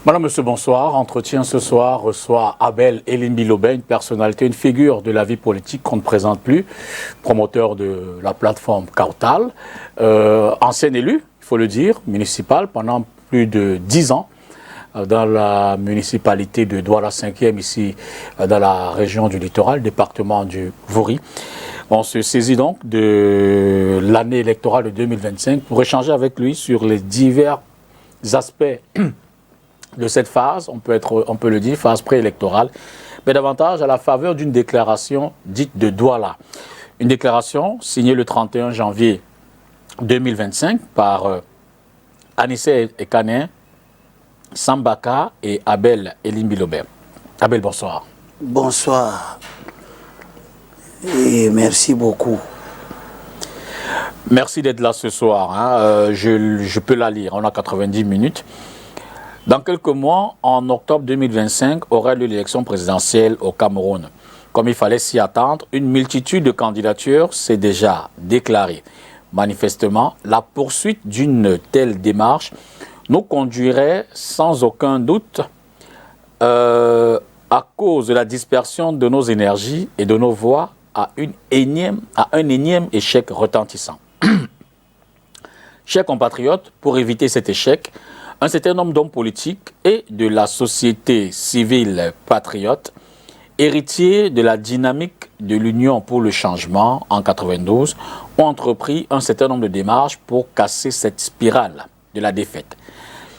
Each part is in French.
Madame, Monsieur, bonsoir. Entretien ce soir reçoit Abel Elimbilobé, une personnalité, une figure de la vie politique qu'on ne présente plus, promoteur de la plateforme Kautal, ancien élu, il faut le dire, municipal pendant plus de 10 ans dans la municipalité de Douala 5e, ici dans la région du littoral, département du Vouri. On se saisit donc de l'année électorale de 2025 pour échanger avec lui sur les divers aspects de cette phase, on peut le dire, phase préélectorale, mais davantage à la faveur d'une déclaration dite de Douala. Une déclaration signée le 31 janvier 2025 par Anissé Ekané, Sambaka et Abel Elimbilobé. Abel, bonsoir. Bonsoir et merci beaucoup. Merci d'être là ce soir. Hein. Je peux la lire, on a 90 minutes. Dans quelques mois, en octobre 2025, aura lieu l'élection présidentielle au Cameroun. Comme il fallait s'y attendre, une multitude de candidatures s'est déjà déclarée. Manifestement, la poursuite d'une telle démarche nous conduirait sans aucun doute, à cause de la dispersion de nos énergies et de nos voix, à un énième échec retentissant. Chers compatriotes, pour éviter cet échec, un certain nombre d'hommes politiques et de la société civile patriote, héritiers de la dynamique de l'Union pour le changement en 92, ont entrepris un certain nombre de démarches pour casser cette spirale de la défaite.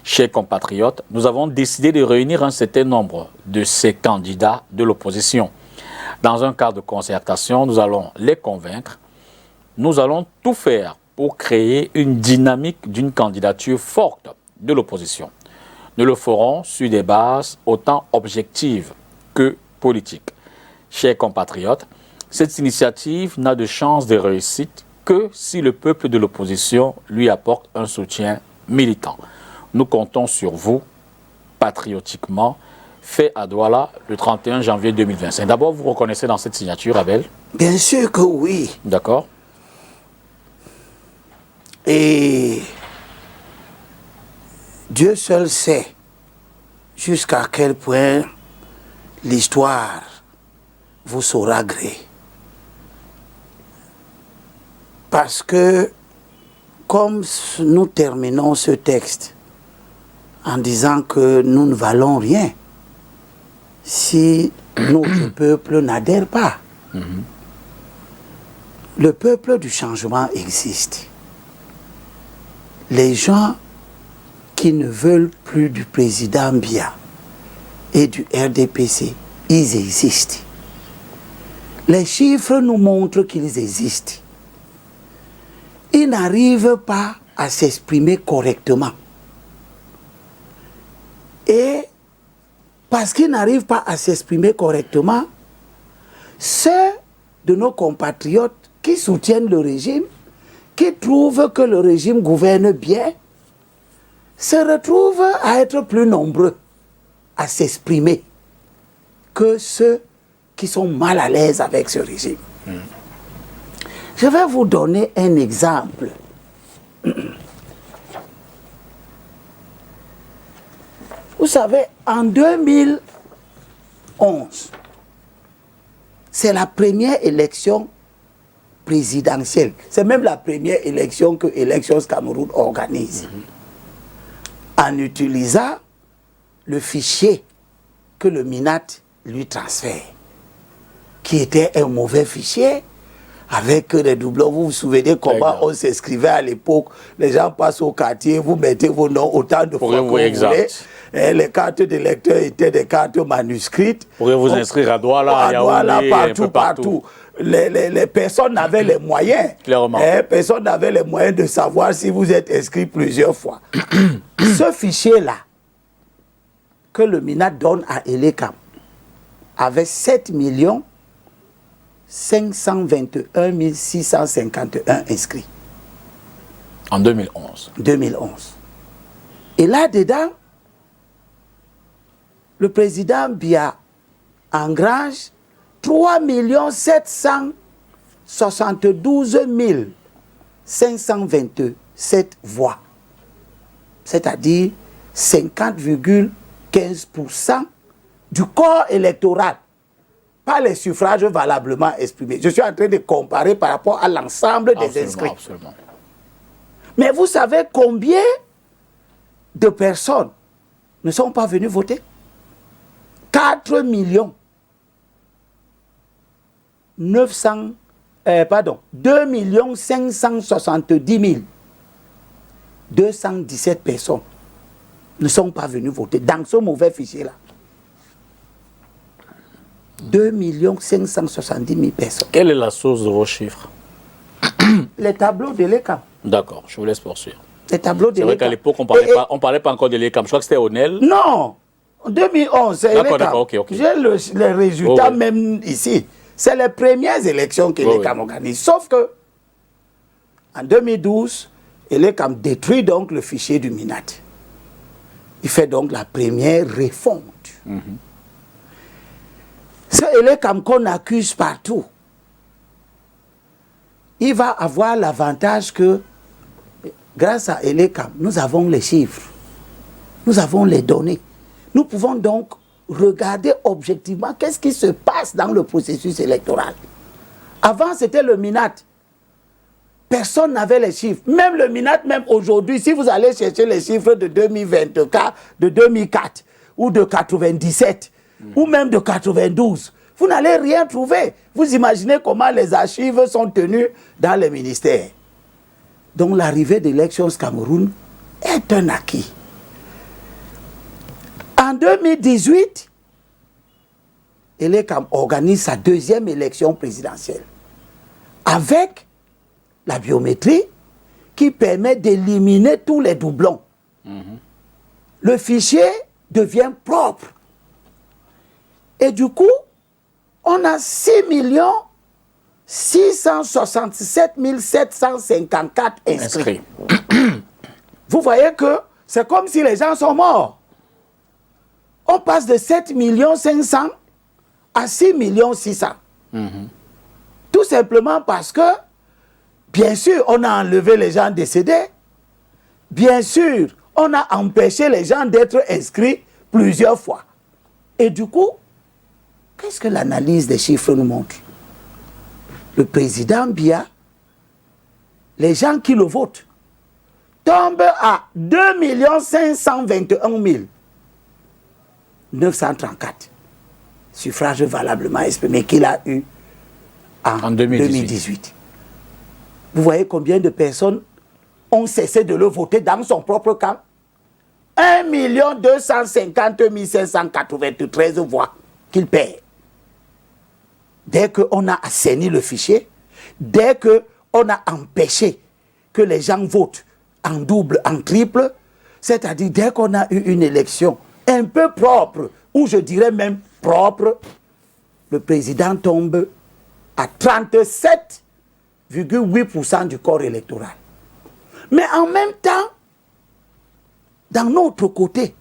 Chers compatriotes, nous avons décidé de réunir un certain nombre de ces candidats de l'opposition. Dans un cadre de concertation, nous allons les convaincre. Nous allons tout faire pour créer une dynamique d'une candidature forte de l'opposition. Nous le ferons sur des bases autant objectives que politiques. Chers compatriotes, cette initiative n'a de chance de réussite que si le peuple de l'opposition lui apporte un soutien militant. Nous comptons sur vous, patriotiquement, fait à Douala le 31 janvier 2025. D'abord, vous reconnaissez dans cette signature, Abel? Bien sûr que oui. D'accord. Et Dieu seul sait jusqu'à quel point l'histoire vous saura gré. Parce que, comme nous terminons ce texte en disant que nous ne valons rien si notre peuple n'adhère pas. Le peuple du changement existe. Les gens qui ne veulent plus du président Biya et du RDPC, ils existent. Les chiffres nous montrent qu'ils existent. Ils n'arrivent pas à s'exprimer correctement. Et parce qu'ils n'arrivent pas à s'exprimer correctement, ceux de nos compatriotes qui soutiennent le régime, qui trouvent que le régime gouverne bien, se retrouvent à être plus nombreux à s'exprimer que ceux qui sont mal à l'aise avec ce régime. Je vais vous donner un exemple. Vous savez, en 2011, c'est la première élection présidentielle. C'est même la première élection que Elections Cameroun organise. En utilisant le fichier que le MINAT lui transfère, qui était un mauvais fichier, avec les doublons. Vous vous souvenez comment on s'inscrivait à l'époque? Les gens passent au quartier, vous mettez vos noms autant de fois que vous voulez. Et les cartes d'électeurs étaient des cartes manuscrites. Pourriez vous inscrire à Douala, partout. Les personnes n'avaient les moyens. Clairement. Personne n'avait les moyens de savoir si vous êtes inscrit plusieurs fois. Ce fichier-là, que le MINAT donne à Elekam, avait 7 521 651 inscrits. En 2011. 2011. Et là-dedans, le président Biya engrange 3 772 527 voix. C'est-à-dire 50,1%. 15% du corps électoral, pas les suffrages valablement exprimés. Je suis en train de comparer par rapport à l'ensemble des inscrits. Absolument. Mais vous savez combien de personnes ne sont pas venues voter? 4 millions 900, 2 570 217 personnes ne sont pas venues voter dans ce mauvais fichier-là. 2 570 000 personnes. Quelle est la source de vos chiffres? Les tableaux de l'ECAM. D'accord, je vous laisse poursuivre. Les tableaux de C'est vrai l'ECAM. qu'à l'époque, on ne parlait pas encore de l'ECAM. Je crois que c'était Onel. Non, en 2011, c'est D'accord, l'ECAM. d'accord, ok. J'ai les résultats même ici. C'est les premières élections que l'ECAM organise. Sauf que, en 2012, l'ECAM détruit donc le fichier du MINAT. Il fait donc la première refonte. C'est l'ECAM qu'on accuse partout. Il va avoir l'avantage que, grâce à l'ECAM, nous avons les chiffres, nous avons les données. Nous pouvons donc regarder objectivement qu'est-ce qui se passe dans le processus électoral. Avant, c'était le MINAT. Personne n'avait les chiffres. Même le MINAT, même aujourd'hui, si vous allez chercher les chiffres de 2024, de 2004, ou de 97, ou même de 92, vous n'allez rien trouver. Vous imaginez comment les archives sont tenues dans les ministères. Donc l'arrivée d'Elections Cameroun est un acquis. En 2018, l'ECAM organise sa deuxième élection présidentielle avec la biométrie qui permet d'éliminer tous les doublons. Le fichier devient propre. Et du coup, on a 6 667 754 inscrits. Vous voyez que c'est comme si les gens sont morts. On passe de 7 500 000 à 6 600 000. Tout simplement parce que, bien sûr, on a enlevé les gens décédés. Bien sûr, on a empêché les gens d'être inscrits plusieurs fois. Et du coup, qu'est-ce que l'analyse des chiffres nous montre? Le président Biya, les gens qui le votent, tombent à 2 521 934 suffrages valablement exprimés qu'il a eu en 2018. Vous voyez combien de personnes ont cessé de le voter dans son propre camp? 1 250 593 voix qu'il perd. Dès qu'on a assaini le fichier, dès qu'on a empêché que les gens votent en double, en triple, c'est-à-dire dès qu'on a eu une élection un peu propre, ou je dirais même propre, le président tombe à 37,8% du corps électoral. Mais en même temps, d'un autre côté,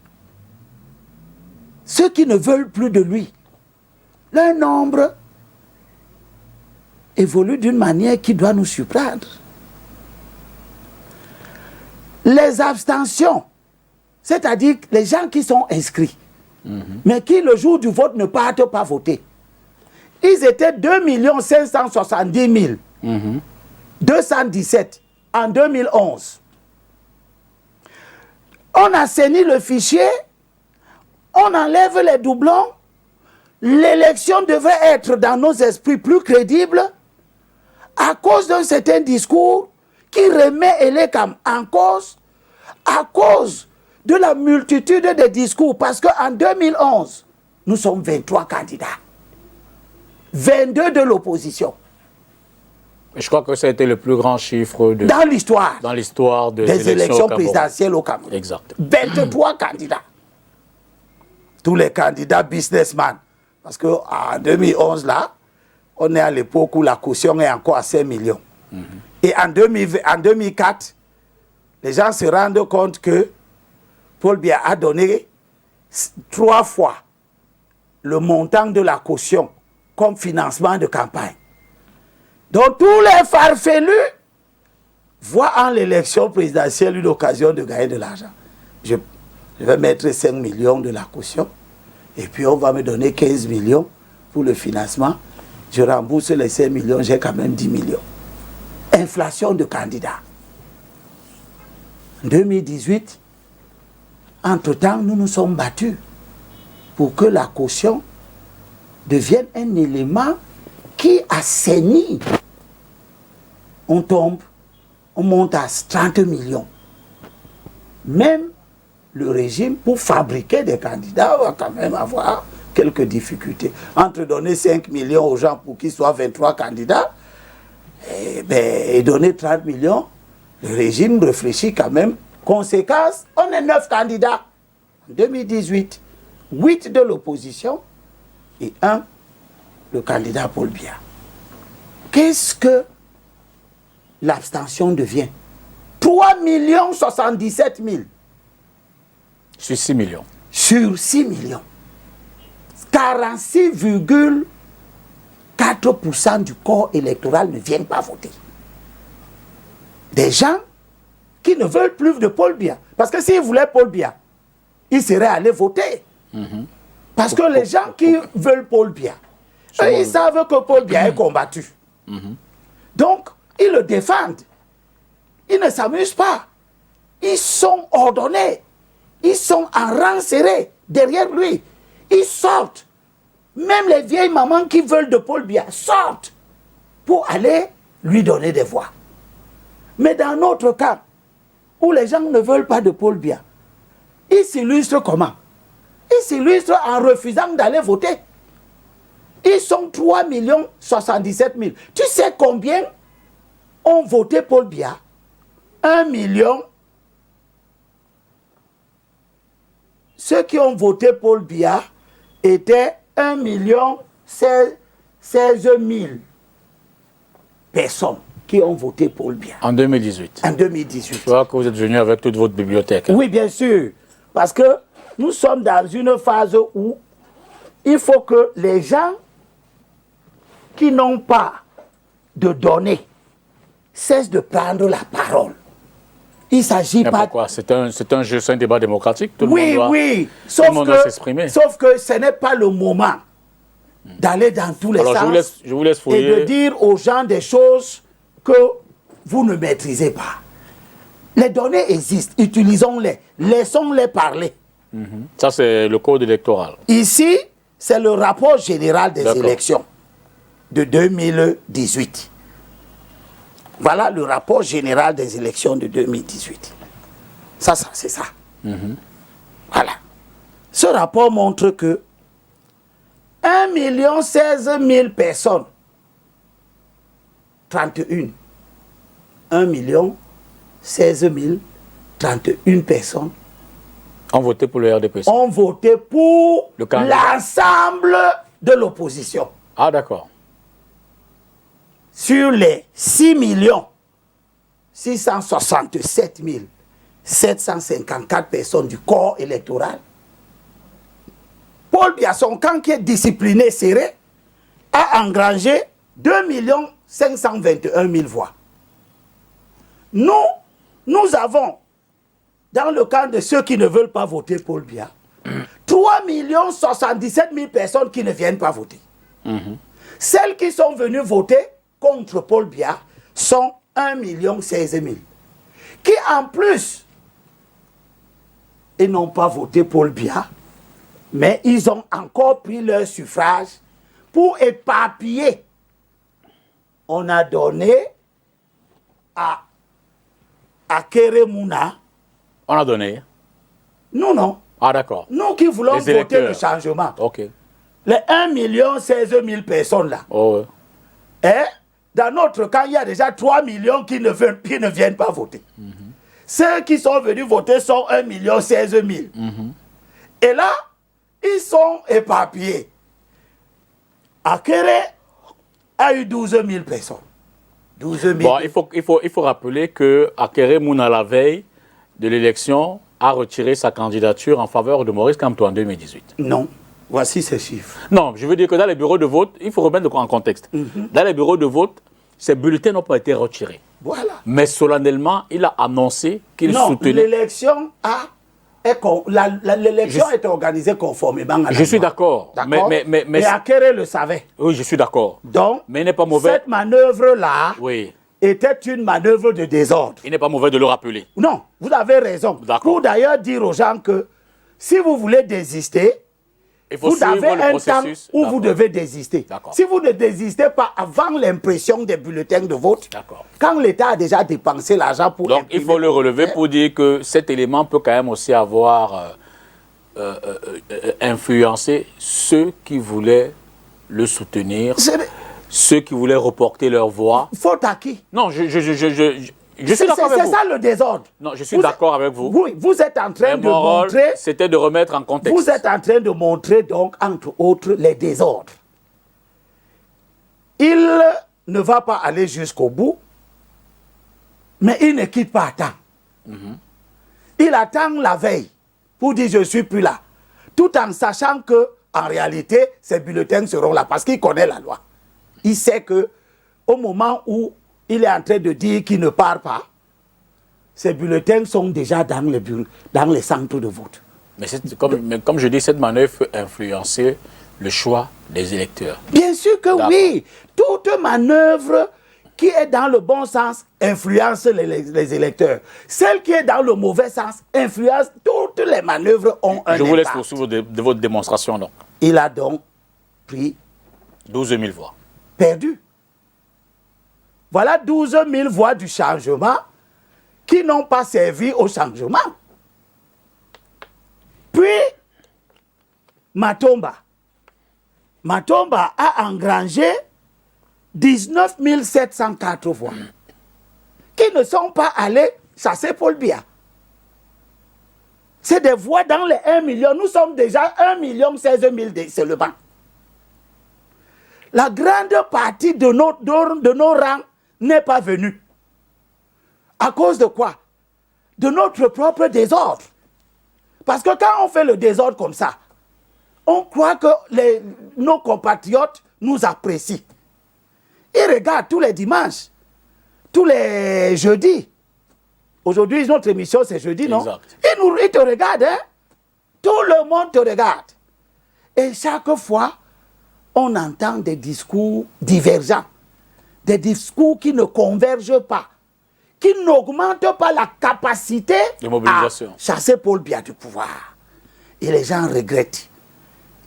ceux qui ne veulent plus de lui, leur nombre évolue d'une manière qui doit nous surprendre. Les abstentions, c'est-à-dire les gens qui sont inscrits, mais qui le jour du vote ne partent pas voter, ils étaient 2 570 217 en 2011. On assainit le fichier, on enlève les doublons, l'élection devrait être dans nos esprits plus crédible à cause d'un certain discours qui remet l'ECAM en cause, à cause de la multitude de discours. Parce qu'en 2011, nous sommes 23 candidats, 22 de l'opposition. Je crois que ça a été le plus grand chiffre dans l'histoire des élections présidentielles au Cameroun. Exact. 23 candidats. Tous les candidats businessmen. Parce qu'en 2011, là, on est à l'époque où la caution est encore à 5 millions. Et en 2004, les gens se rendent compte que Paul Biya a donné 3 fois le montant de la caution comme financement de campagne. Donc tous les farfelus voient en l'élection présidentielle une occasion de gagner de l'argent. je vais mettre 5 millions de la caution, et puis on va me donner 15 millions pour le financement. Je rembourse les 5 millions, j'ai quand même 10 millions. Inflation de candidats. En 2018, entre-temps, nous nous sommes battus pour que la caution devienne un élément qui assainit. On tombe, on monte à 30 millions. Même le régime, pour fabriquer des candidats, va quand même avoir quelques difficultés. Entre donner 5 millions aux gens pour qu'ils soient 23 candidats, et donner 30 millions, le régime réfléchit quand même. Conséquence, on est 9 candidats. En 2018, 8 de l'opposition et 1, le candidat Paul Biya. Qu'est-ce que l'abstention devient? 3 077 000. Sur 6 millions. Sur 6 millions. 46,4% du corps électoral ne viennent pas voter. Des gens qui ne veulent plus de Paul Biya. Parce que s'ils voulaient Paul Biya, ils seraient allés voter. Parce que les gens qui veulent Paul Biya, eux, ils savent que Paul Biya est combattu. Donc, ils le défendent. Ils ne s'amusent pas. Ils sont ordonnés. Ils sont en rang serré derrière lui. Ils sortent. Même les vieilles mamans qui veulent de Paul Biya sortent pour aller lui donner des voix. Mais dans notre cas, où les gens ne veulent pas de Paul Biya, ils s'illustrent comment? Ils s'illustrent en refusant d'aller voter. Ils sont 3 077 000. Tu sais combien ont voté Paul Biya? 1 million. Ceux qui ont voté Paul Biya étaient 1 16 000 personnes qui ont voté Paul Biya. En 2018. En 2018. Je vois que vous êtes venu avec toute votre bibliothèque. Hein? Oui, bien sûr. Parce que nous sommes dans une phase où il faut que les gens qui n'ont pas de données cessent de prendre la parole. Il ne s'agit pas... Pourquoi? C'est un jeu, c'est un débat démocratique. Tout le monde doit, Sauf tout le monde doit s'exprimer. Sauf que ce n'est pas le moment d'aller dans tous les sens je vous laisse fouiller. et de dire aux gens des choses que vous ne maîtrisez pas. Les données existent, utilisons-les, laissons-les parler. Ça, c'est le code électoral. Ici, c'est le rapport général des élections de 2018. Voilà le rapport général des élections de 2018. Ça c'est ça. Voilà. Ce rapport montre que 1 16 000 personnes, 31, 1 16 031 personnes ont voté pour le RDPC. Ont voté pour l'ensemble de l'opposition. Ah, d'accord. Sur les 6 667 754 personnes du corps électoral, Paul Biya, son camp qui est discipliné, serré, a engrangé 2 521 000 voix. Nous avons, dans le camp de ceux qui ne veulent pas voter Paul Biya, 3 077 000 personnes qui ne viennent pas voter. Celles qui sont venues voter contre Paul Biya sont 1 16 000. Qui en plus, ils n'ont pas voté Paul Biya, mais ils ont encore pris leur suffrage pour éparpiller. On a donné à Keremouna. On a donné? Nous, non. Ah, d'accord. Nous qui voulons voter le changement. Ok. Les 1 16 000 personnes là. Oh, ouais. Et dans notre cas, il y a déjà 3 millions qui ne viennent pas voter. Ceux qui sont venus voter sont 1 16 000. Et là, ils sont éparpillés. Akere a eu 12 000 personnes. 12 000. Bon, il faut rappeler que Akere Mouna, la veille de l'élection, a retiré sa candidature en faveur de Maurice Kamto en 2018. Non. Voici ces chiffres. Non, je veux dire que dans les bureaux de vote, il faut remettre en contexte. Dans les bureaux de vote, ces bulletins n'ont pas été retirés. Voilà. Mais solennellement, il a annoncé qu'il soutenait... l'élection a l'élection est organisée conformément à la loi. Je suis d'accord. Mais Akere le savait. Oui, je suis d'accord. Donc, mais il n'est pas mauvais. Cette manœuvre-là était une manœuvre de désordre. Il n'est pas mauvais de le rappeler. Non, vous avez raison. Pour d'ailleurs dire aux gens que si vous voulez désister, vous avez un temps où vous devez désister. Si vous ne désistez pas avant l'impression des bulletins de vote, quand l'État a déjà dépensé l'argent pour... Donc il faut le relever pour dire que cet élément peut quand même aussi avoir influencé ceux qui voulaient le soutenir, ceux qui voulaient reporter leur voix. Faute à qui? Non, je suis d'accord avec vous. C'est ça le désordre. Non, je suis d'accord avec vous. Oui, vous êtes en train de montrer... C'était de remettre en contexte. Vous êtes en train de montrer, donc, entre autres, les désordres. Il ne va pas aller jusqu'au bout, mais il ne quitte pas à temps. Il attend la veille pour dire « je ne suis plus là », tout en sachant que, en réalité, ces bulletins seront là, parce qu'il connaît la loi. Il sait que au moment où il est en train de dire qu'il ne part pas, ces bulletins sont déjà dans les centres de vote. Mais comme je dis, cette manœuvre peut influencer le choix des électeurs. Bien sûr que oui. Toute manœuvre qui est dans le bon sens influence les électeurs. Celle qui est dans le mauvais sens influence. Toutes les manœuvres ont un impact. Je vous laisse poursuivre de votre démonstration. Donc. Il a donc pris 12 000 voix. Perdu. Voilà 12 000 voix du changement qui n'ont pas servi au changement. Puis, Matomba a engrangé 19 704 voix qui ne sont pas allés chasser Paul Biya. C'est des voix dans les 1 million. Nous sommes déjà 1 16 000 seulement. La grande partie de nos rangs n'est pas venue. À cause de quoi? De notre propre désordre. Parce que quand on fait le désordre comme ça, on croit que nos compatriotes nous apprécient. Ils regardent tous les dimanches, tous les jeudis. Aujourd'hui, notre émission, c'est jeudi, non? Ils te regardent, hein? Tout le monde te regarde. Et chaque fois, on entend des discours divergents, des discours qui ne convergent pas, qui n'augmentent pas la capacité de mobilisation à chasser Paul Biya du pouvoir. Et les gens regrettent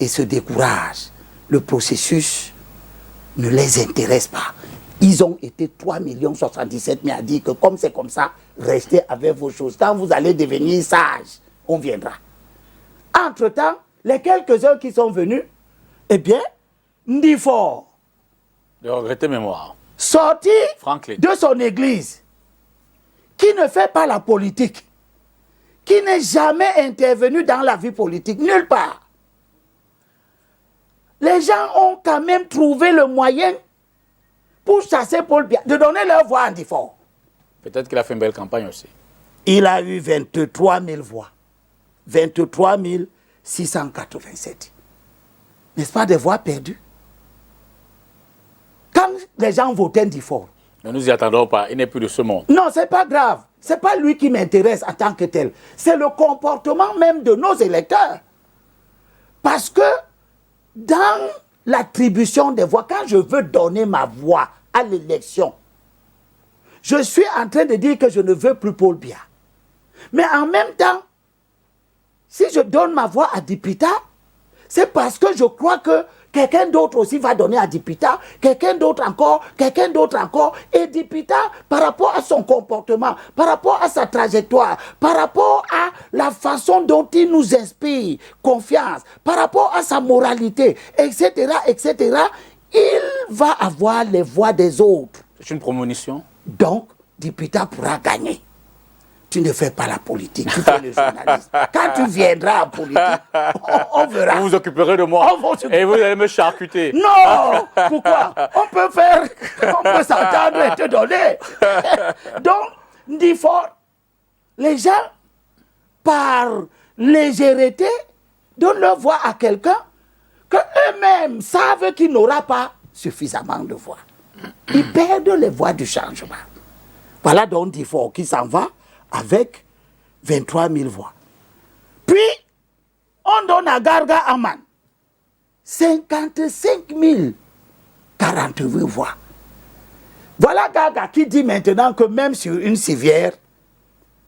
et se découragent. Le processus ne les intéresse pas. Ils ont été 3 77 000 à dire que comme c'est comme ça, restez avec vos choses. Quand vous allez devenir sage, on viendra. Entre-temps, les quelques-uns qui sont venus, eh bien, Ndifor, de regretter mémoire, sorti de son église, qui ne fait pas la politique, qui n'est jamais intervenu dans la vie politique, nulle part. Les gens ont quand même trouvé le moyen pour chasser Paul Biya, de donner leur voix à Ndifor. Peut-être qu'il a fait une belle campagne aussi. Il a eu 23 000 voix. 23 687. N'est-ce pas des voix perdues? Quand les gens votaient Ndifor. Ne nous y attendons pas, il n'est plus de ce monde. Non, ce n'est pas grave. Ce n'est pas lui qui m'intéresse en tant que tel. C'est le comportement même de nos électeurs. Parce que dans l'attribution des voix, quand je veux donner ma voix à l'élection, je suis en train de dire que je ne veux plus Paul Biya. Mais en même temps, si je donne ma voix à Dipita, c'est parce que je crois que quelqu'un d'autre aussi va donner à Dipita, quelqu'un d'autre encore, et Dipita, par rapport à son comportement, par rapport à sa trajectoire, par rapport à la façon dont il nous inspire confiance, par rapport à sa moralité, etc., il va avoir les voix des autres. C'est une promotion. Donc, Dipita pourra gagner. Tu ne fais pas la politique, tu fais le journalisme. Quand tu viendras en politique, on verra. Vous vous occuperez de moi et vous allez me charcuter. Non. Pourquoi? On peut s'entendre et te donner. Donc, Ndifor, les gens, par légèreté, donnent leur voix à quelqu'un que eux-mêmes savent qu'il n'aura pas suffisamment de voix. Ils perdent les voix du changement. Voilà donc Ndifor qui s'en va avec 23 000 voix. on donne à Garga Aman 55 048 voix. Voilà Garga qui dit maintenant que même sur une civière,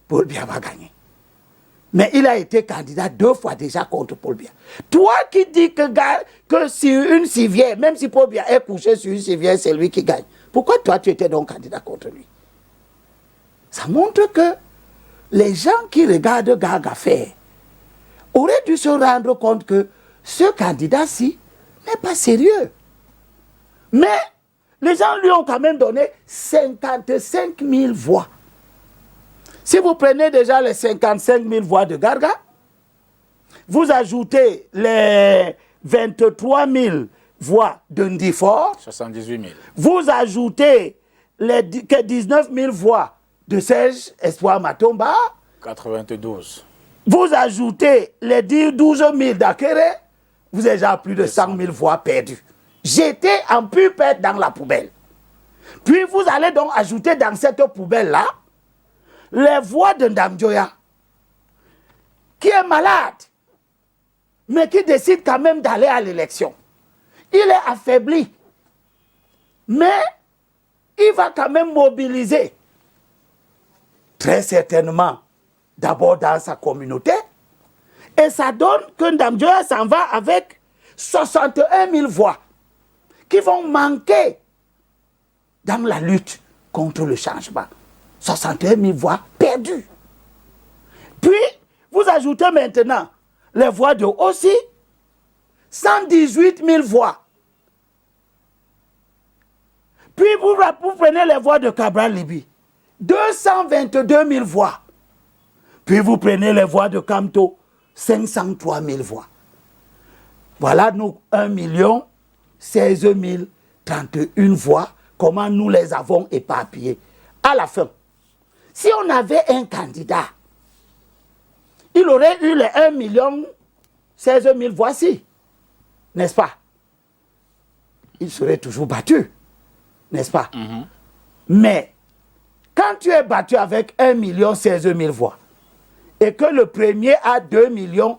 Paul Biya va gagner. Mais il a été candidat 2 fois déjà contre Paul Biya. Toi qui dis que sur une civière, même si Paul Biya est couché sur une civière, c'est lui qui gagne. Pourquoi toi tu étais donc candidat contre lui? Ça montre que les gens qui regardent Garga faire auraient dû se rendre compte que ce candidat-ci n'est pas sérieux. Mais les gens lui ont quand même donné 55 000 voix. Si vous prenez déjà les 55 000 voix de Garga, vous ajoutez les 23 000 voix de Ndifor, 78 000. vous ajoutez les 19 000 voix de Serge Espoir Matomba, 92. vous ajoutez les 12 000 d'Akere, vous avez déjà plus de 100 000 voix perdues. Jetées en pure perte dans la poubelle. Puis vous allez donc ajouter dans cette poubelle-là les voix de Ndamjoya, qui est malade, mais qui décide quand même d'aller à l'élection. Il est affaibli, mais il va quand même mobiliser, très certainement, d'abord dans sa communauté, et ça donne que Ndamjoya s'en va avec 61 000 voix qui vont manquer dans la lutte contre le changement. 61 000 voix perdues. Puis, vous ajoutez maintenant les voix de Ossi, 118 000 voix. Puis, vous prenez les voix de Cabral Libi, 222 000 voix. Puis, vous prenez les voix de Kamto, 503 000 voix. Voilà, nous, 1 16 031 voix, comment nous les avons éparpillées. À la fin, si on avait un candidat, il aurait eu les 1 16 000 voix-ci, n'est-ce pas? Il serait toujours battu, n'est-ce pas? Mais, quand tu es battu avec 1 16 000 voix, et que le premier a 2,5 millions,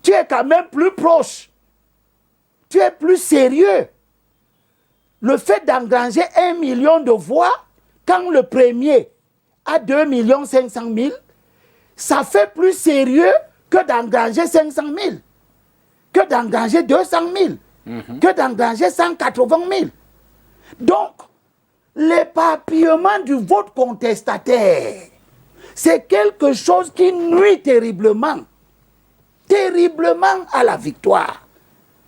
tu es quand même plus proche, tu es plus sérieux. Le fait d'engranger 1 million de voix, quand le premier a 2 500 000, ça fait plus sérieux que d'engranger 500 000, que d'engranger 200 000, que d'engranger 180 000. Donc, l'éparpillement du vote contestataire, c'est quelque chose qui nuit terriblement, terriblement à la victoire,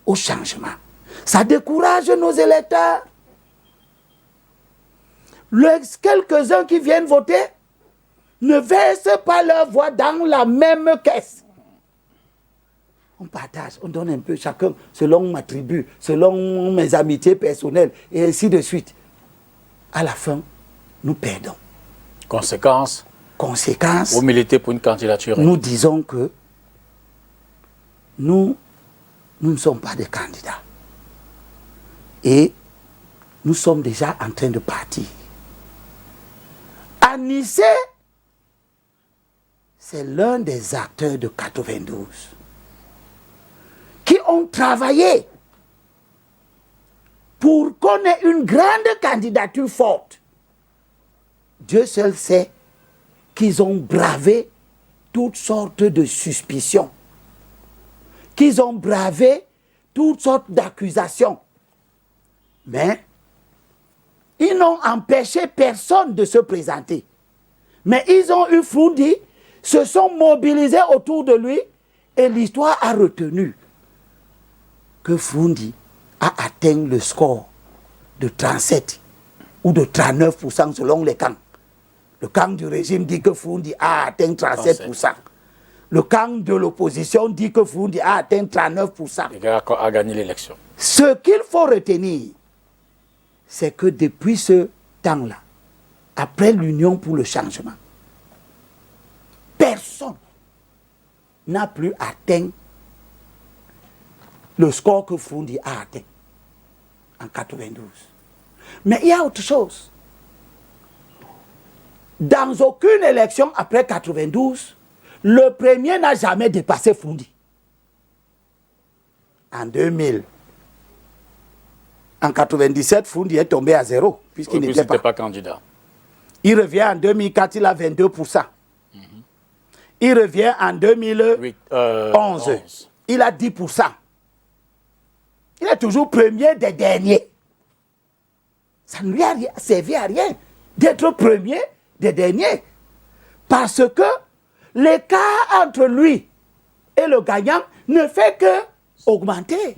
au changement. Ça décourage nos électeurs. Quelques-uns qui viennent voter ne versent pas leur voix dans la même caisse. On partage, on donne un peu chacun selon ma tribu, selon mes amitiés personnelles, et ainsi de suite. À la fin, nous perdons. Conséquence, vous militez pour une candidature. Nous disons que nous ne sommes pas des candidats. Et nous sommes déjà en train de partir. Anissé, c'est l'un des acteurs de 92 qui ont travaillé pour qu'on ait une grande candidature forte. Dieu seul sait qu'ils ont bravé toutes sortes de suspicions, qu'ils ont bravé toutes sortes d'accusations. Mais ils n'ont empêché personne de se présenter. Mais ils ont eu Froundi, se sont mobilisés autour de lui, et l'histoire a retenu que Froundi a atteint le score de 37 ou de 39% selon les camps. Le camp du régime dit que Froundi a atteint 37%. Le camp de l'opposition dit que Froundi a atteint 39%. Il a gagné l'élection. Ce qu'il faut retenir, c'est que depuis ce temps-là, après l'Union pour le changement, personne n'a plus atteint le score que Froundi a atteint en 92. Mais il y a autre chose. Dans aucune élection après 92, le premier n'a jamais dépassé Froundi. en 2000. En 97, Foundi est tombé à zéro, puisqu'il n'était pas candidat. Il revient en 2004, il a 22%. Il revient en 2011, il a 10%. Il est toujours premier des derniers. Ça ne lui a servi à rien d'être premier des derniers. Parce que l'écart entre lui et le gagnant ne fait que augmenter.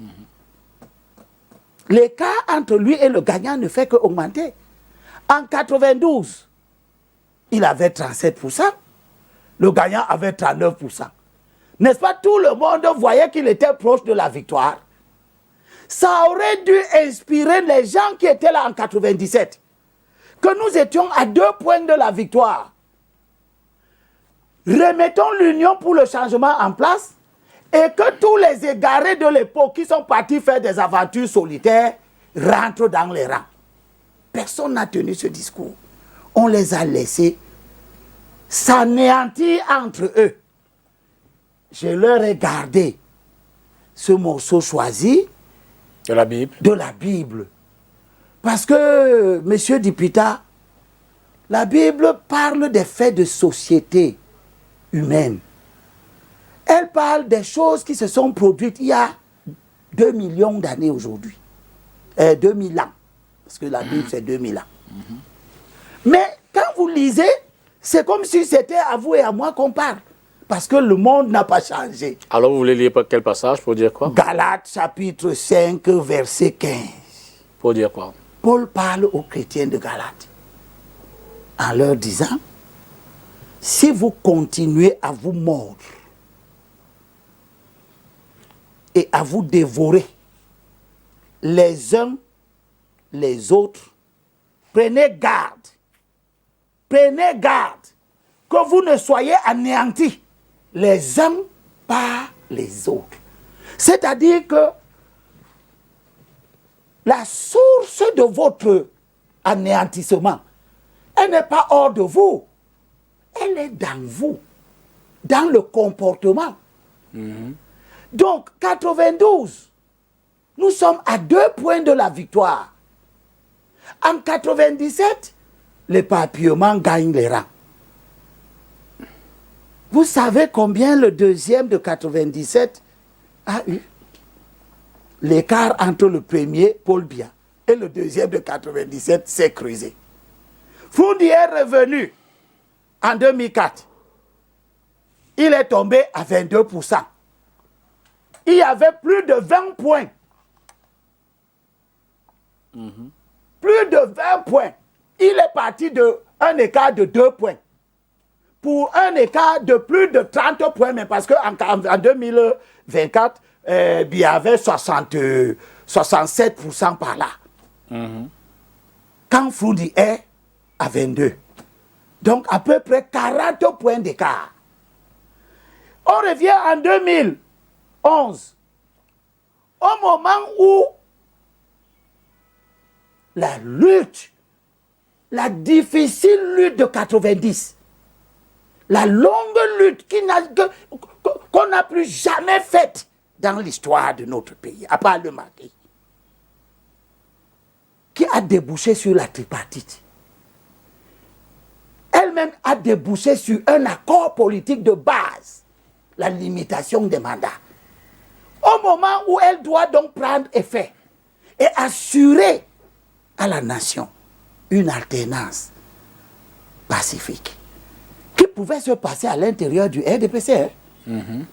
L'écart entre lui et le gagnant ne fait que augmenter. En 92, il avait 37%. Le gagnant avait 39%. N'est-ce pas, tout le monde voyait qu'il était proche de la victoire. Ça aurait dû inspirer les gens qui étaient là en 97. Que nous étions à 2 points de la victoire. Remettons l'union pour le changement en place et que tous les égarés de l'époque qui sont partis faire des aventures solitaires rentrent dans les rangs. Personne n'a tenu ce discours. On les a laissés s'anéantir entre eux. Je leur ai gardé ce morceau choisi de la Bible. De la Bible. Parce que, monsieur Dipita, la Bible parle des faits de société humaine. Elle parle des choses qui se sont produites il y a 2 millions d'années aujourd'hui. 2000 ans. Parce que la Bible, c'est 2000 ans. Mais quand vous lisez, c'est comme si c'était à vous et à moi qu'on parle. Parce que le monde n'a pas changé. Alors vous voulez lire quel passage pour dire quoi? Galates chapitre 5, verset 15. Pour dire quoi? Paul parle aux chrétiens de Galates en leur disant, si vous continuez à vous mordre et à vous dévorer les uns les autres, prenez garde que vous ne soyez anéantis les uns par les autres. C'est-à-dire que la source de votre anéantissement, elle n'est pas hors de vous, elle est dans vous, dans le comportement. Donc, 92, nous sommes à 2 points de la victoire. En 97, l'éparpillement gagne les rangs. Vous savez combien le deuxième de 97 a eu? L'écart entre le premier, Paul Biya, et le deuxième de 97 s'est creusé. Foundi est revenu en 2004. Il est tombé à 22%. Il y avait plus de 20 points. Plus de 20 points. Il est parti d'un écart de 2 points. Pour un écart de plus de 30 points, mais parce qu'en 2024, il y avait 67% par là. Quand Foundi est à 22. Donc à peu près 40 points d'écart. On revient en 2011. Au moment où la lutte, la difficile lutte de 90, la longue lutte qu'on n'a plus jamais faite dans l'histoire de notre pays, à part le Mali, qui a débouché sur la tripartite. Elle-même a débouché sur un accord politique de base, la limitation des mandats. Au moment où elle doit donc prendre effet et assurer à la nation une alternance pacifique qui pouvait se passer à l'intérieur du RDPC.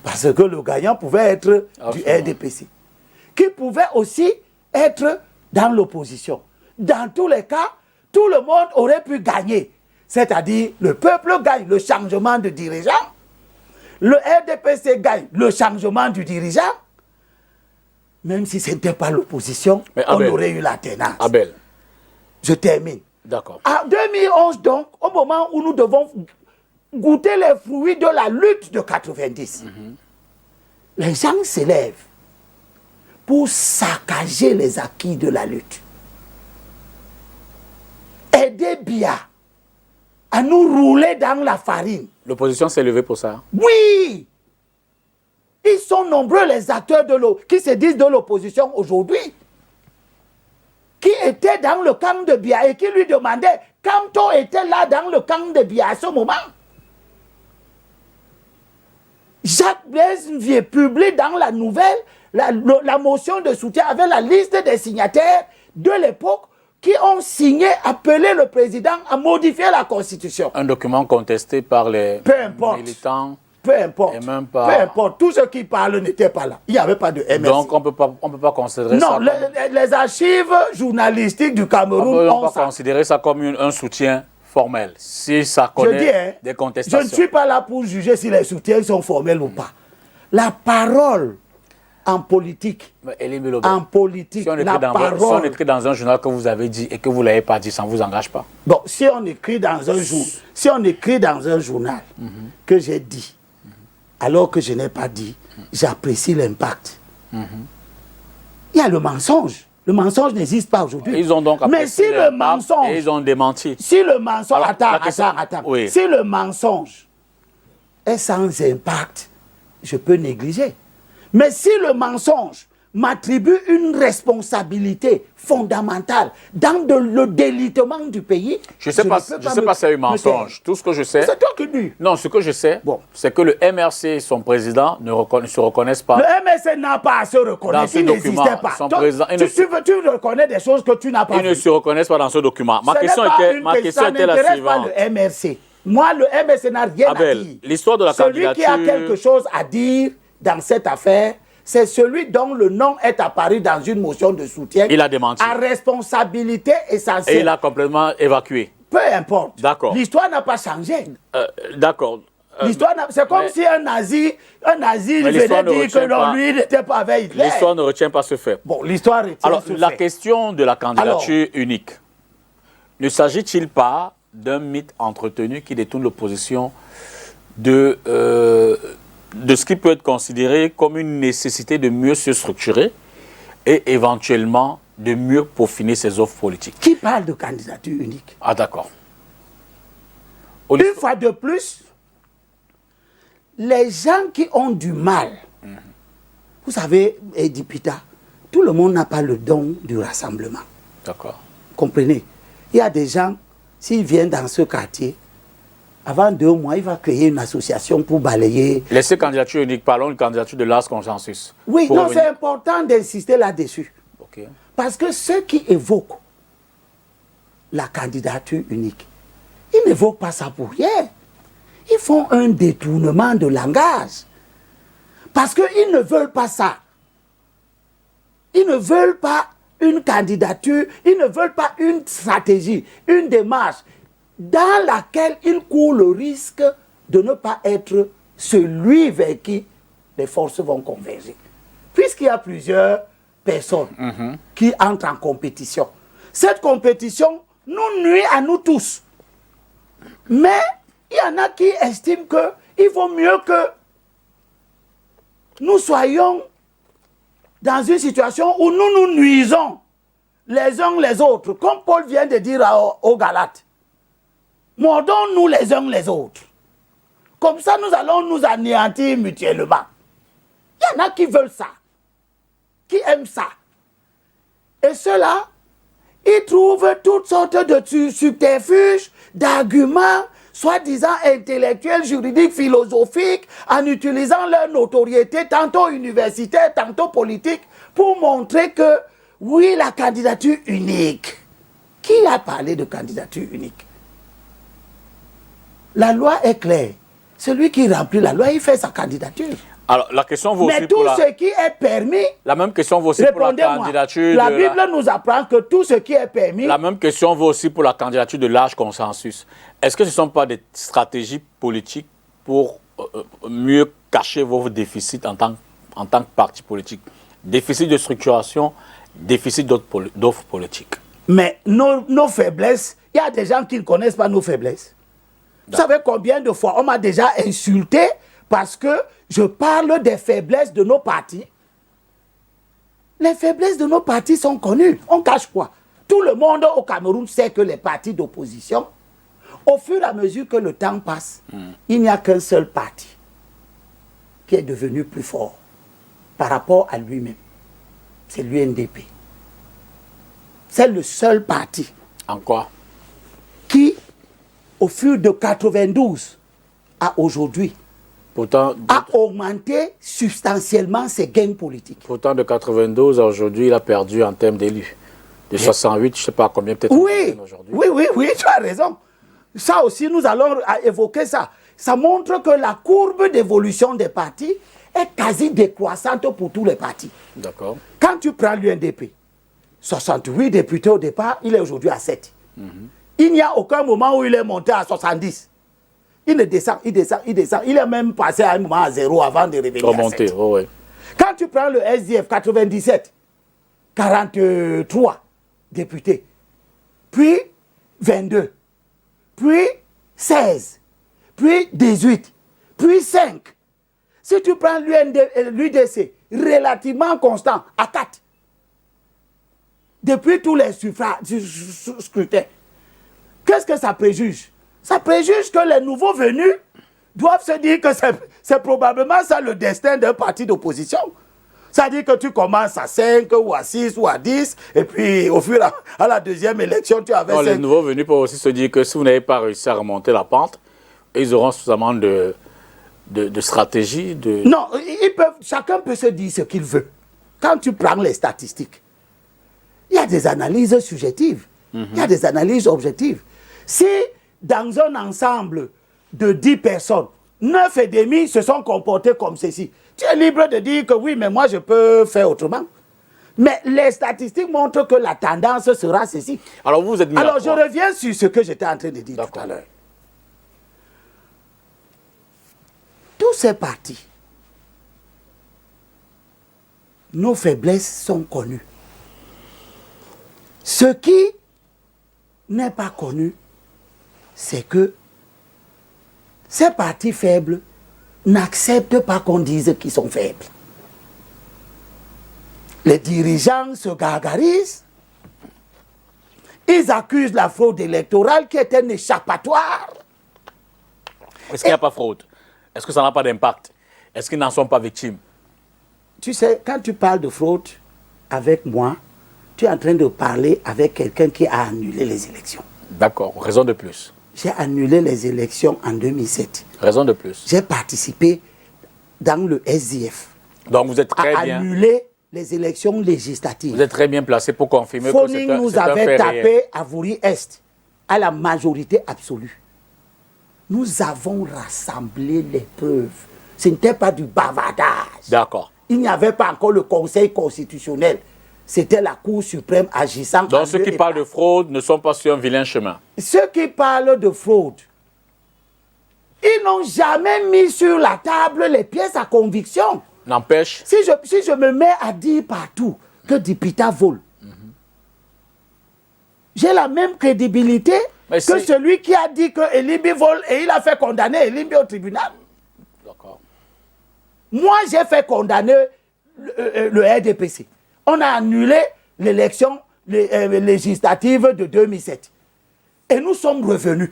Parce que le gagnant pouvait être du RDPC. Qui pouvait aussi être dans l'opposition. Dans tous les cas, tout le monde aurait pu gagner. C'est-à-dire, le peuple gagne le changement de dirigeant, le RDPC gagne le changement du dirigeant, même si ce n'était pas l'opposition, on aurait eu l'alternance. Abel. Je termine. D'accord. En 2011, donc, au moment où nous devons goûter les fruits de la lutte de 90, les gens s'élèvent pour saccager les acquis de la lutte. Aider Biya à nous rouler dans la farine. L'opposition s'est levée pour ça? Oui! Ils sont nombreux les acteurs qui se disent de l'opposition aujourd'hui, qui étaient dans le camp de Biya et qui lui demandaient, quand on était là dans le camp de Biya à ce moment, Jacques Blaise Vieux publie dans la nouvelle la motion de soutien avec la liste des signataires de l'époque qui ont signé, appelé le président à modifier la Constitution. Un document contesté par les militants. Peu importe. Et même pas... Peu importe. Tous ceux qui parlent n'étaient pas là. Il n'y avait pas de MSC. Donc on peut pas considérer ça. Non, les archives journalistiques du Cameroun on peut pas considérer ça comme un soutien formel. Si ça connaît des contestations. Je ne suis pas là pour juger si les soutiens sont formels ou pas. La parole en politique, si on écrit dans un journal que vous avez dit et que vous ne l'avez pas dit, ça ne vous engage pas. Bon, si on écrit dans un journal que j'ai dit, alors que je n'ai pas dit, j'apprécie l'impact. Il y a le mensonge. Le mensonge n'existe pas aujourd'hui. Ils ont donc apprécié mais si le mensonge... Et ils ont démenti. Si le mensonge... Alors, attends. Oui. Si le mensonge est sans impact, je peux négliger. Mais si le mensonge m'attribue une responsabilité fondamentale dans le délitement du pays, je ne sais pas si c'est un mensonge. Tout ce que je sais... C'est toi qui dis. Non, ce que je sais, c'est que le MRC et son président ne se reconnaissent pas. Le MRC n'a pas à se reconnaître. Dans ce document, son président... Tu reconnais des choses que tu n'as pas fait. Ils ne se reconnaissent pas dans ce document. Ma question était la suivante. Pas le MRC. Moi, le MRC n'a rien à dire. L'histoire de la candidature... Celui qui a quelque chose à dire dans cette affaire, c'est celui dont le nom est apparu dans une motion de soutien. Il a démenti. À responsabilité essentielle. Et il a complètement évacué. Peu importe. D'accord. L'histoire n'a pas changé. D'accord. C'est comme si un nazi venait dire que lui n'était pas avec Hitler. L'histoire ne retient pas ce fait. Bon, l'histoire retient Alors, ce fait. la question de la candidature unique, ne s'agit-il pas d'un mythe entretenu qui détourne l'opposition de ce qui peut être considéré comme une nécessité de mieux se structurer et éventuellement de mieux peaufiner ses offres politiques? Qui parle de candidature unique? Ah, d'accord. Une fois de plus, les gens qui ont du mal, vous savez, Edi Pita, tout le monde n'a pas le don du rassemblement. D'accord. Comprenez? Il y a des gens, s'ils viennent dans ce quartier, avant 2 mois, il va créer une association pour balayer. Laissez candidature unique, parlons de candidature de large consensus. Oui, non, c'est important d'insister là-dessus. Okay. Parce que ceux qui évoquent la candidature unique, ils n'évoquent pas ça pour rien. Ils font un détournement de langage. Parce qu'ils ne veulent pas ça. Ils ne veulent pas une candidature, ils ne veulent pas une stratégie, une démarche dans laquelle ils courent le risque de ne pas être celui vers qui les forces vont converger. Puisqu'il y a plusieurs personnes qui entrent en compétition. Cette compétition nous nuit à nous tous. Mais il y en a qui estiment qu'il vaut mieux que nous soyons dans une situation où nous nous nuisons les uns les autres. Comme Paul vient de dire aux Galates. Mordons-nous les uns les autres. Comme ça, nous allons nous anéantir mutuellement. Il y en a qui veulent ça, qui aiment ça. Et ceux-là, ils trouvent toutes sortes de subterfuges, d'arguments, soi-disant intellectuels, juridiques, philosophiques, en utilisant leur notoriété, tantôt universitaire, tantôt politique, pour montrer que, oui, la candidature unique. Qui a parlé de candidature unique? La loi est claire. Celui qui remplit la loi, il fait sa candidature. Alors, la question vaut aussi pour tout ce qui est permis... La même question vaut aussi pour la candidature... La Bible nous apprend que tout ce qui est permis... La même question vaut aussi pour la candidature de large consensus. Est-ce que ce ne sont pas des stratégies politiques pour mieux cacher vos déficits en tant que parti politique? Déficit de structuration, déficit d'offres politiques. Mais nos faiblesses, il y a des gens qui ne connaissent pas nos faiblesses. Vous savez combien de fois on m'a déjà insulté parce que je parle des faiblesses de nos partis? Les faiblesses de nos partis sont connues. On cache quoi? Tout le monde au Cameroun sait que les partis d'opposition, au fur et à mesure que le temps passe, il n'y a qu'un seul parti. qui est devenu plus fort par rapport à lui-même. C'est l'UNDP. C'est le seul parti. En quoi? Qui, au fur de 92 à aujourd'hui, Pourtant, a augmenté substantiellement ses gains politiques. pourtant, de 92 à aujourd'hui, il a perdu en termes d'élus. De 68, je ne sais pas combien, peut-être aujourd'hui. Oui, tu as raison. Ça aussi, nous allons évoquer ça. Ça montre que la courbe d'évolution des partis est quasi décroissante pour tous les partis. D'accord. Quand tu prends l'UNDP, 68 députés au départ, il est aujourd'hui à 7. Il n'y a aucun moment où il est monté à 70. Il descend. Il est même passé à un moment à 0 avant de revenir à 7. Oui. Quand tu prends le SDF, 97, 43 députés, puis 22, puis 16, puis 18, puis 5. Si tu prends l'UDC, relativement constant, à 4. Depuis tous les scrutins. Qu'est-ce que ça préjuge? Ça préjuge que les nouveaux venus doivent se dire que c'est probablement ça le destin d'un parti d'opposition. C'est-à-dire que tu commences à 5 ou à 6 ou à 10, et puis au fur et à la deuxième élection, tu avais 5. Les nouveaux venus peuvent aussi se dire que si vous n'avez pas réussi à remonter la pente, ils auront suffisamment de stratégie. Non, chacun peut se dire ce qu'il veut. Quand tu prends les statistiques, il y a des analyses subjectives, il y a des analyses objectives. Si dans un ensemble de 10 personnes, 9,5 se sont comportés comme ceci, tu es libre de dire que oui, mais moi je peux faire autrement. Mais les statistiques montrent que la tendance sera ceci. Alors vous êtes mis Alors je reviens sur ce que j'étais en train de dire tout à l'heure. Tous ces partis, nos faiblesses sont connues. Ce qui n'est pas connu, c'est que ces partis faibles n'acceptent pas qu'on dise qu'ils sont faibles. Les dirigeants se gargarisent, ils accusent la fraude électorale qui est un échappatoire. Est-ce qu'il n'y a pas fraude? Est-ce que ça n'a pas d'impact? Est-ce qu'ils n'en sont pas victimes? Tu sais, quand tu parles de fraude avec moi, tu es en train de parler avec quelqu'un qui a annulé les élections. D'accord, raison de plus. J'ai annulé les élections en 2007. Raison de plus. J'ai participé dans le SDF. Donc vous êtes très à bien... annuler les élections législatives. Vous êtes très bien placé pour confirmer que c'est un, nous c'est un avait fait tapé réel. à Vouri-Est à la majorité absolue. Nous avons rassemblé les preuves. Ce n'était pas du bavardage. D'accord. Il n'y avait pas encore le Conseil constitutionnel. C'était la Cour suprême agissant. Donc ceux qui parlent de fraude ne sont pas sur un vilain chemin. Ceux qui parlent de fraude, ils n'ont jamais mis sur la table les pièces à conviction. N'empêche... Si je me mets à dire partout que Dipita vole, j'ai la même crédibilité que celui qui a dit que Elimbi vole et il a fait condamner Elimbi au tribunal. D'accord. Moi, j'ai fait condamner le RDPC. On a annulé l'élection législative de 2007. Et nous sommes revenus.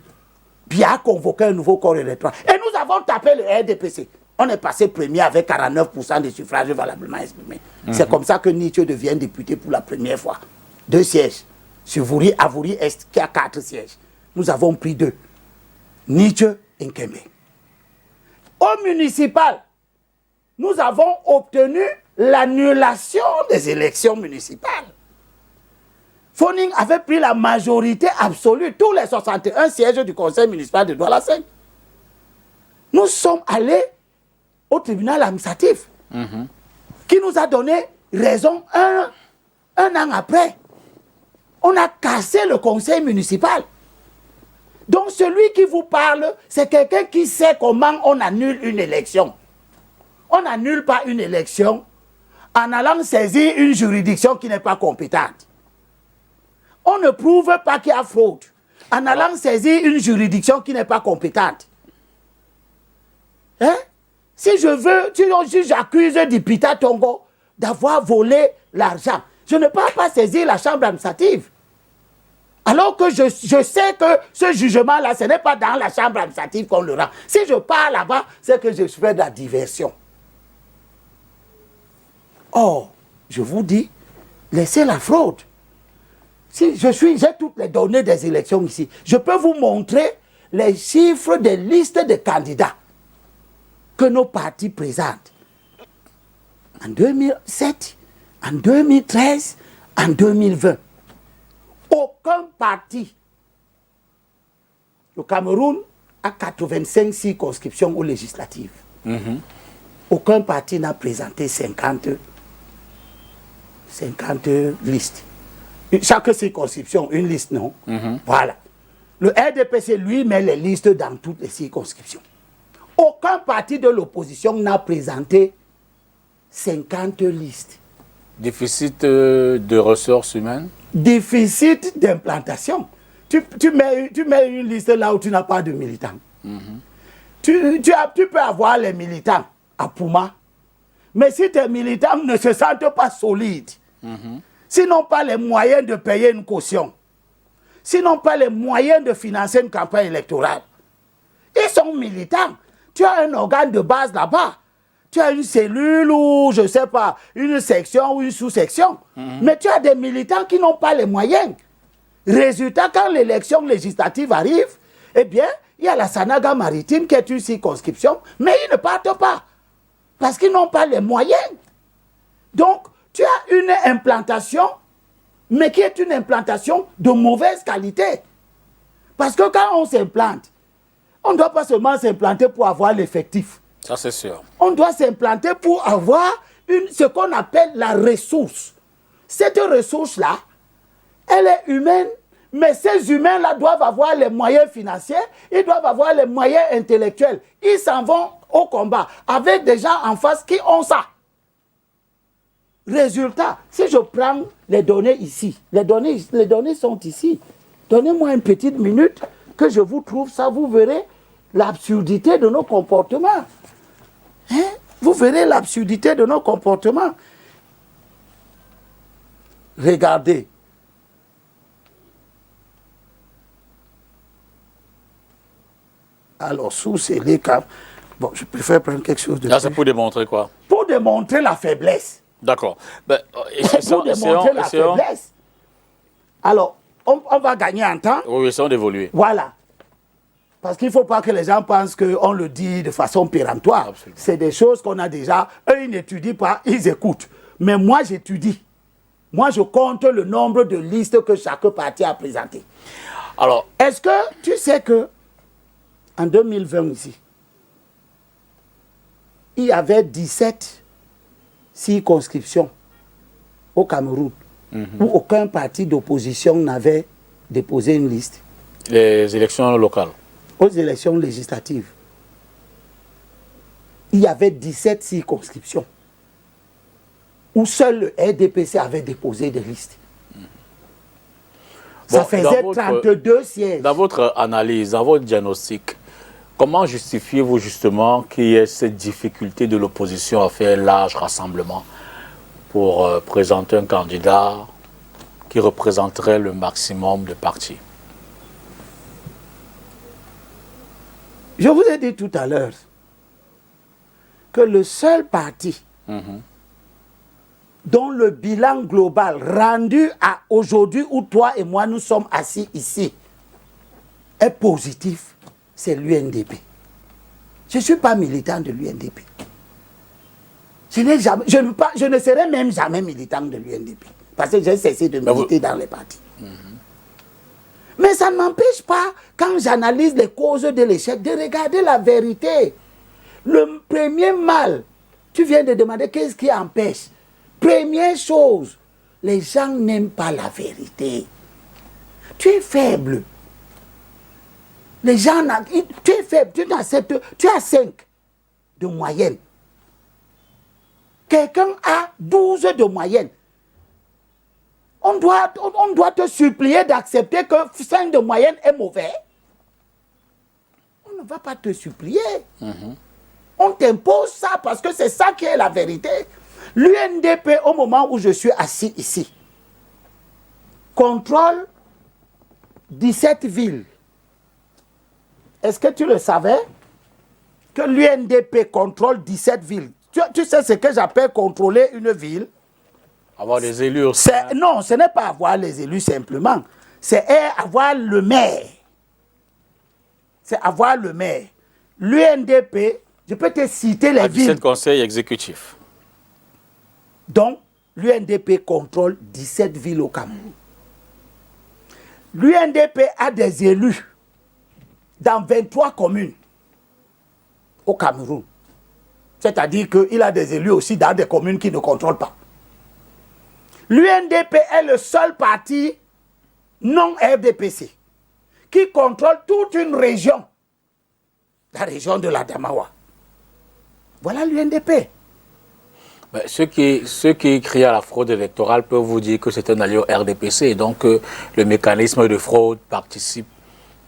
Puis a convoqué un nouveau corps électoral. Et nous avons tapé le RDPC. On est passé premier avec 49% des suffrages valablement exprimés. C'est comme ça que Nietzsche devient député pour la première fois. 2 sièges. Sur Vouri-Est, qui a 4 sièges. Nous avons pris 2. Nietzsche et Nkembe. Au municipal, nous avons obtenu l'annulation des élections municipales. Foning avait pris la majorité absolue, tous les 61 sièges du conseil municipal de Douala-Segne. Nous sommes allés au tribunal administratif, qui nous a donné raison un an après. On a cassé le conseil municipal. Donc celui qui vous parle, c'est quelqu'un qui sait comment on annule une élection. On n'annule pas une élection en allant saisir une juridiction qui n'est pas compétente. On ne prouve pas qu'il y a fraude en allant saisir une juridiction qui n'est pas compétente. Hein? Si j'accuse Dipita Tongo d'avoir volé l'argent, je ne peux pas saisir la chambre administrative. Alors que je sais que ce jugement-là, ce n'est pas dans la chambre administrative qu'on le rend. Si je pars là-bas, c'est que je fais de la diversion. Or, je vous dis, laissez la fraude. Si j'ai toutes les données des élections ici, je peux vous montrer les chiffres des listes de candidats que nos partis présentent. En 2007, en 2013, en 2020. Aucun parti. Le Cameroun a 85 circonscriptions aux législatives. Aucun parti n'a présenté 50 listes. Chaque circonscription, une liste, non? Voilà. Le RDPC, lui, met les listes dans toutes les circonscriptions. Aucun parti de l'opposition n'a présenté 50 listes. Déficit de ressources humaines? Déficit d'implantation. Tu mets une liste là où tu n'as pas de militants. Tu peux avoir les militants à Pouma, mais si tes militants ne se sentent pas solides, s'ils n'ont pas les moyens de payer une caution, s'ils n'ont pas les moyens de financer une campagne électorale, ils sont militants. Tu as un organe de base là-bas. Tu as une cellule ou, je ne sais pas, une section ou une sous-section. Mais tu as des militants qui n'ont pas les moyens. Résultat, quand l'élection législative arrive, eh bien, il y a la Sanaga maritime qui est une circonscription, mais ils ne partent pas. Parce qu'ils n'ont pas les moyens. Donc, tu as une implantation, mais qui est une implantation de mauvaise qualité. Parce que quand on s'implante, on ne doit pas seulement s'implanter pour avoir l'effectif. Ça, c'est sûr. On doit s'implanter pour avoir ce qu'on appelle la ressource. Cette ressource-là, elle est humaine, mais ces humains-là doivent avoir les moyens financiers, ils doivent avoir les moyens intellectuels. Ils s'en vont au combat avec des gens en face qui ont ça. Résultat, si je prends les données ici, les données sont ici. Donnez-moi une petite minute que je vous trouve ça, vous verrez l'absurdité de nos comportements. Hein? Vous verrez l'absurdité de nos comportements. Regardez. Alors, sous ces cas, bon, je préfère prendre quelque chose de... Là, c'est pour démontrer quoi? Pour démontrer la faiblesse. D'accord. Ben, pour démontrer la faiblesse. Alors, on va gagner en temps. Oui, essayons d'évoluer. Voilà. Parce qu'il ne faut pas que les gens pensent qu'on le dit de façon péremptoire. C'est des choses qu'on a déjà. Eux, ils n'étudient pas, ils écoutent. Mais moi, j'étudie. Moi, je compte le nombre de listes que chaque parti a présentées. Alors, est-ce que tu sais que en 2020 ici, il y avait 17 circonscriptions au Cameroun où aucun parti d'opposition n'avait déposé une liste? Les élections locales. Aux élections législatives, il y avait 17 circonscriptions où seul le RDPC avait déposé des listes. Ça faisait 32 sièges. Dans votre analyse, dans votre diagnostic, comment justifiez-vous justement qu'il y ait cette difficulté de l'opposition à faire un large rassemblement pour présenter un candidat qui représenterait le maximum de partis? Je vous ai dit tout à l'heure que le seul parti dont le bilan global rendu à aujourd'hui où toi et moi nous sommes assis ici est positif, c'est l'UNDP. Je ne suis pas militant de l'UNDP. Je ne serai même jamais militant de l'UNDP parce que j'ai cessé de militer dans les partis. Mais ça ne m'empêche pas, quand j'analyse les causes de l'échec, de regarder la vérité. Le premier mal, tu viens de demander qu'est-ce qui empêche. Première chose, les gens n'aiment pas la vérité. Tu es faible. Les gens, tu es faible, tu as 5 de moyenne. Quelqu'un a 12 de moyenne. On doit te supplier d'accepter que 5 de moyenne est mauvais. On ne va pas te supplier. On t'impose ça parce que c'est ça qui est la vérité. L'UNDP, au moment où je suis assis ici, contrôle 17 villes. Est-ce que tu le savais? Que l'UNDP contrôle 17 villes. tu sais ce que j'appelle contrôler une ville? Avoir des élus aussi. Non, ce n'est pas avoir les élus simplement. C'est avoir le maire. C'est avoir le maire. L'UNDP, je peux te citer les villes. 17 conseils exécutifs. Donc, l'UNDP contrôle 17 villes au Cameroun. L'UNDP a des élus dans 23 communes au Cameroun. C'est-à-dire qu'il a des élus aussi dans des communes qui ne contrôlent pas. L'UNDP est le seul parti non RDPC qui contrôle toute une région, la région de l'Adamawa. Voilà l'UNDP. Ceux qui crient à la fraude électorale peuvent vous dire que c'est un allié au RDPC et donc le mécanisme de fraude participe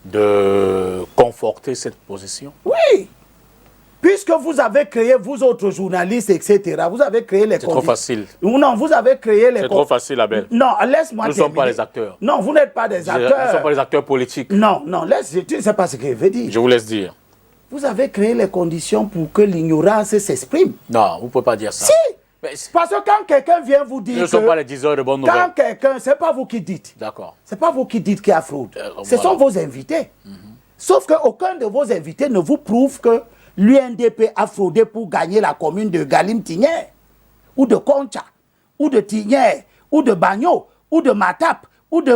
de conforter cette position. Oui, puisque vous avez créé, vous autres journalistes, etc., vous avez créé les conditions. C'est trop facile. Non, vous avez créé les... C'est trop facile, Abel. Non, laisse-moi terminer. Nous ne sommes pas les acteurs. Non, vous n'êtes pas des acteurs. Nous ne sommes pas les acteurs politiques. Non, tu ne sais pas ce que je veux dire. Je vous laisse dire. Vous avez créé les conditions pour que l'ignorance s'exprime. Non, vous ne pouvez pas dire ça. Si! Parce que quand quelqu'un vient vous dire nous ne sommes pas les diseurs de bonnes nouvelles. Quand quelqu'un, ce n'est pas vous qui dites. D'accord. Ce n'est pas vous qui dites qu'il y a fraude. Ce Voilà. sont vos invités. Sauf qu'aucun de vos invités ne vous prouve que l'UNDP a fraudé pour gagner la commune de Galim-Tigné, ou de Concha, ou de Tigné, ou de Bagno, ou de Matap, ou de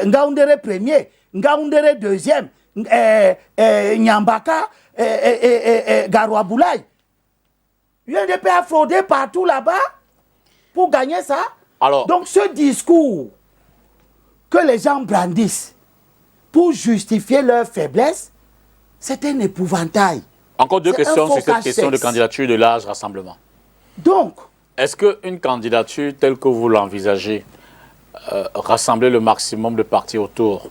Ngaoundéré 1er, Ngaoundéré 2e, Nyambaka, Garouaboulaye. L'UNDP a fraudé partout là-bas pour gagner ça. Alors, donc ce discours que les gens brandissent pour justifier leur faiblesse, c'est un épouvantail. Encore deux questions sur cette question de candidature de large rassemblement. Donc, est-ce qu'une candidature telle que vous l'envisagez, rassembler le maximum de partis autour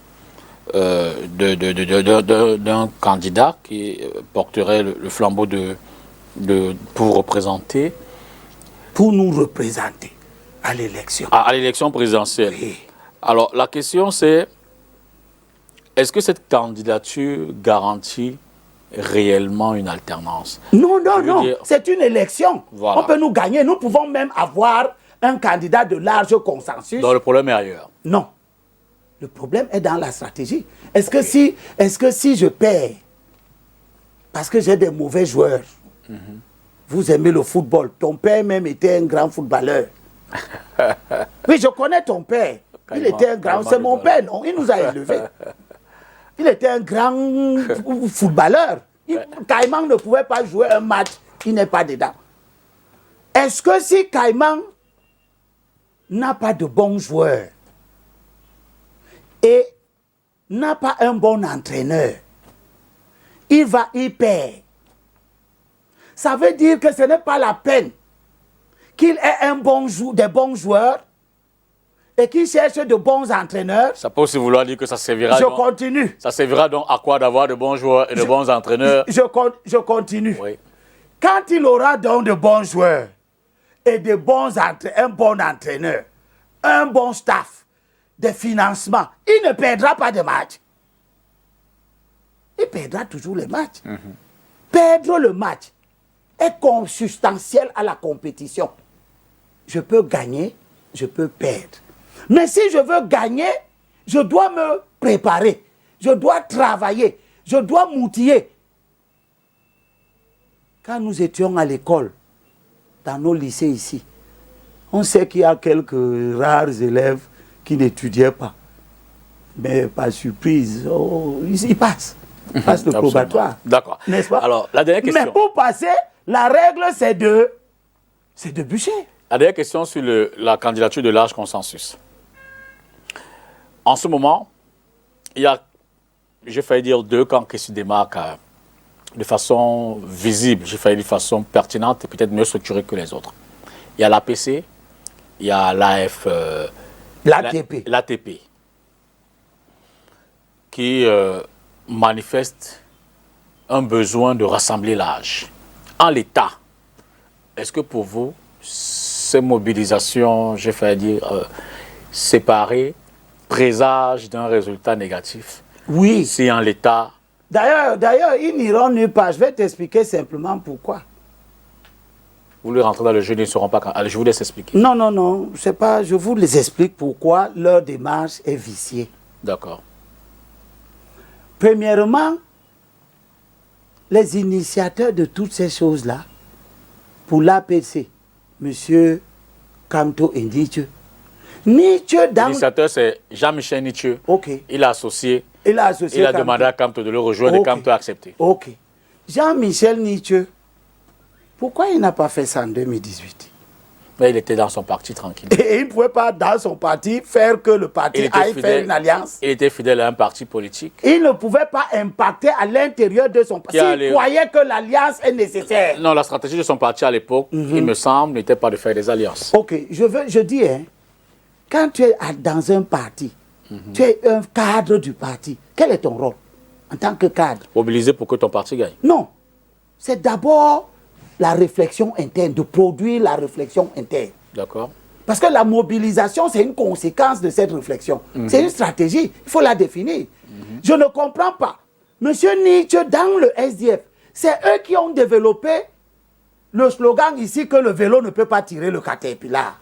d'un candidat qui porterait le flambeau pour représenter? Pour nous représenter à l'élection. À l'élection présidentielle. Oui. Alors, la question c'est, est-ce que cette candidature garantit réellement une alternance? Non, c'est une élection. Voilà. On peut nous gagner. Nous pouvons même avoir un candidat de large consensus. Donc le problème est ailleurs. Non. Le problème est dans la stratégie. Est-ce que si je perds, parce que j'ai des mauvais joueurs, vous aimez le football, ton père même était un grand footballeur. Oui, je connais ton père. Il était un grand... C'est mon père, non? Il nous a élevés. Il était un grand footballeur. Caïman ne pouvait pas jouer un match, il n'est pas dedans. Est-ce que si Caïman n'a pas de bons joueurs et n'a pas un bon entraîneur, il va y perdre? Ça veut dire que ce n'est pas la peine qu'il ait des bons joueurs et qu'il cherche de bons entraîneurs. Ça peut aussi vouloir dire que ça servira... continue. Ça servira donc à quoi d'avoir de bons joueurs et de bons entraîneurs? Je continue. Oui. Quand il aura donc de bons joueurs et un bon entraîneur, un bon staff, des financements, il ne perdra pas de match. Il perdra toujours les matchs. Perdre le match est consubstantiel à la compétition. Je peux gagner, je peux perdre. Mais si je veux gagner, je dois me préparer, je dois travailler, je dois m'outiller. Quand nous étions à l'école, dans nos lycées ici, on sait qu'il y a quelques rares élèves qui n'étudiaient pas. Mais par surprise, ils passent. Ils passent le probatoire. D'accord. N'est-ce pas? Alors, la dernière question. Mais pour passer, la règle, c'est de bûcher. La dernière question sur la candidature de large consensus. En ce moment, il y a, j'ai failli dire, deux camps qui se démarquent de façon visible, j'ai failli dire de façon pertinente et peut-être mieux structurée que les autres. Il y a l'APC, il y a l'ATP, qui manifeste un besoin de rassembler l'âge. En l'état, est-ce que pour vous, ces mobilisations, j'ai failli dire, séparées, présagent d'un résultat négatif? Oui. Si en l'état... D'ailleurs, ils n'iront nulle part. Je vais t'expliquer simplement pourquoi. voulu rentrer dans le jeu, ils ne seront pas... Allez, je vous laisse expliquer. Non, non, non, c'est pas... Je vous les explique pourquoi leur démarche est viciée. D'accord. Premièrement, les initiateurs de toutes ces choses-là, pour l'APC, M. Kamto et Nietzsche. L'initiateur, c'est Jean-Michel Nietzsche. Ok. Il a associé. Il a associé. Il a demandé à Kamto de le rejoindre et Kamto a accepté. Ok. Jean-Michel Nietzsche, pourquoi il n'a pas fait ça en 2018? Mais il était dans son parti tranquille. Et il ne pouvait pas, dans son parti, faire que le parti aille faire une alliance. Il était fidèle à un parti politique. Il ne pouvait pas impacter à l'intérieur de son parti. Il croyait que l'alliance est nécessaire. Non, la stratégie de son parti à l'époque, il me semble, n'était pas de faire des alliances. Ok, je dis, hein, quand tu es dans un parti, tu es un cadre du parti, quel est ton rôle en tant que cadre? Mobiliser pour que ton parti gagne. Non, c'est d'abord la réflexion interne, de produire la réflexion interne. D'accord. Parce que la mobilisation, c'est une conséquence de cette réflexion. C'est une stratégie, il faut la définir. Je ne comprends pas. Monsieur Nietzsche, dans le SDF, c'est eux qui ont développé le slogan ici que le vélo ne peut pas tirer le caterpillar.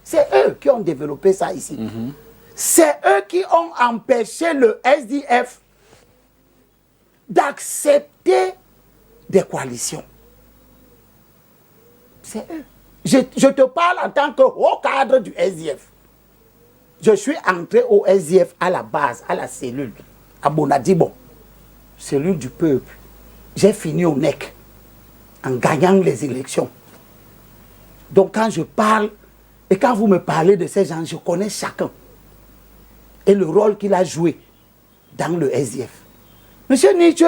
C'est eux qui ont développé ça ici. C'est eux qui ont empêché le SDF d'accepter des coalitions. C'est eux. Je te parle en tant que haut cadre du SDF. Je suis entré au SDF à la base, à la cellule, à Bonadibon, cellule du peuple. J'ai fini au NEC en gagnant les élections. Donc quand je parle, et quand vous me parlez de ces gens, je connais chacun. Et le rôle qu'il a joué dans le SDF. Monsieur Nietzsche,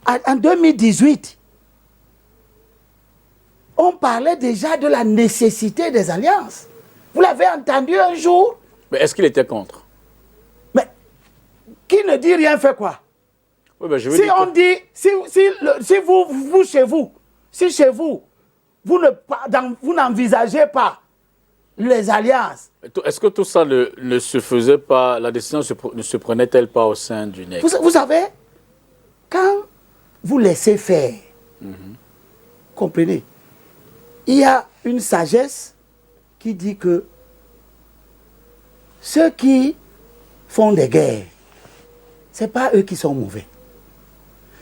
en 2018, on parlait déjà de la nécessité des alliances. Vous l'avez entendu un jour? Mais est-ce qu'il était contre? Mais qui ne dit rien fait quoi? Oui, ben je veux si dire on dit, si chez vous, vous n'envisagez pas les alliances. Est-ce que tout ça ne se faisait pas, la décision ne se prenait-elle pas au sein du NEC? Vous savez, quand vous laissez faire, comprenez, il y a une sagesse qui dit que ceux qui font des guerres, ce n'est pas eux qui sont mauvais.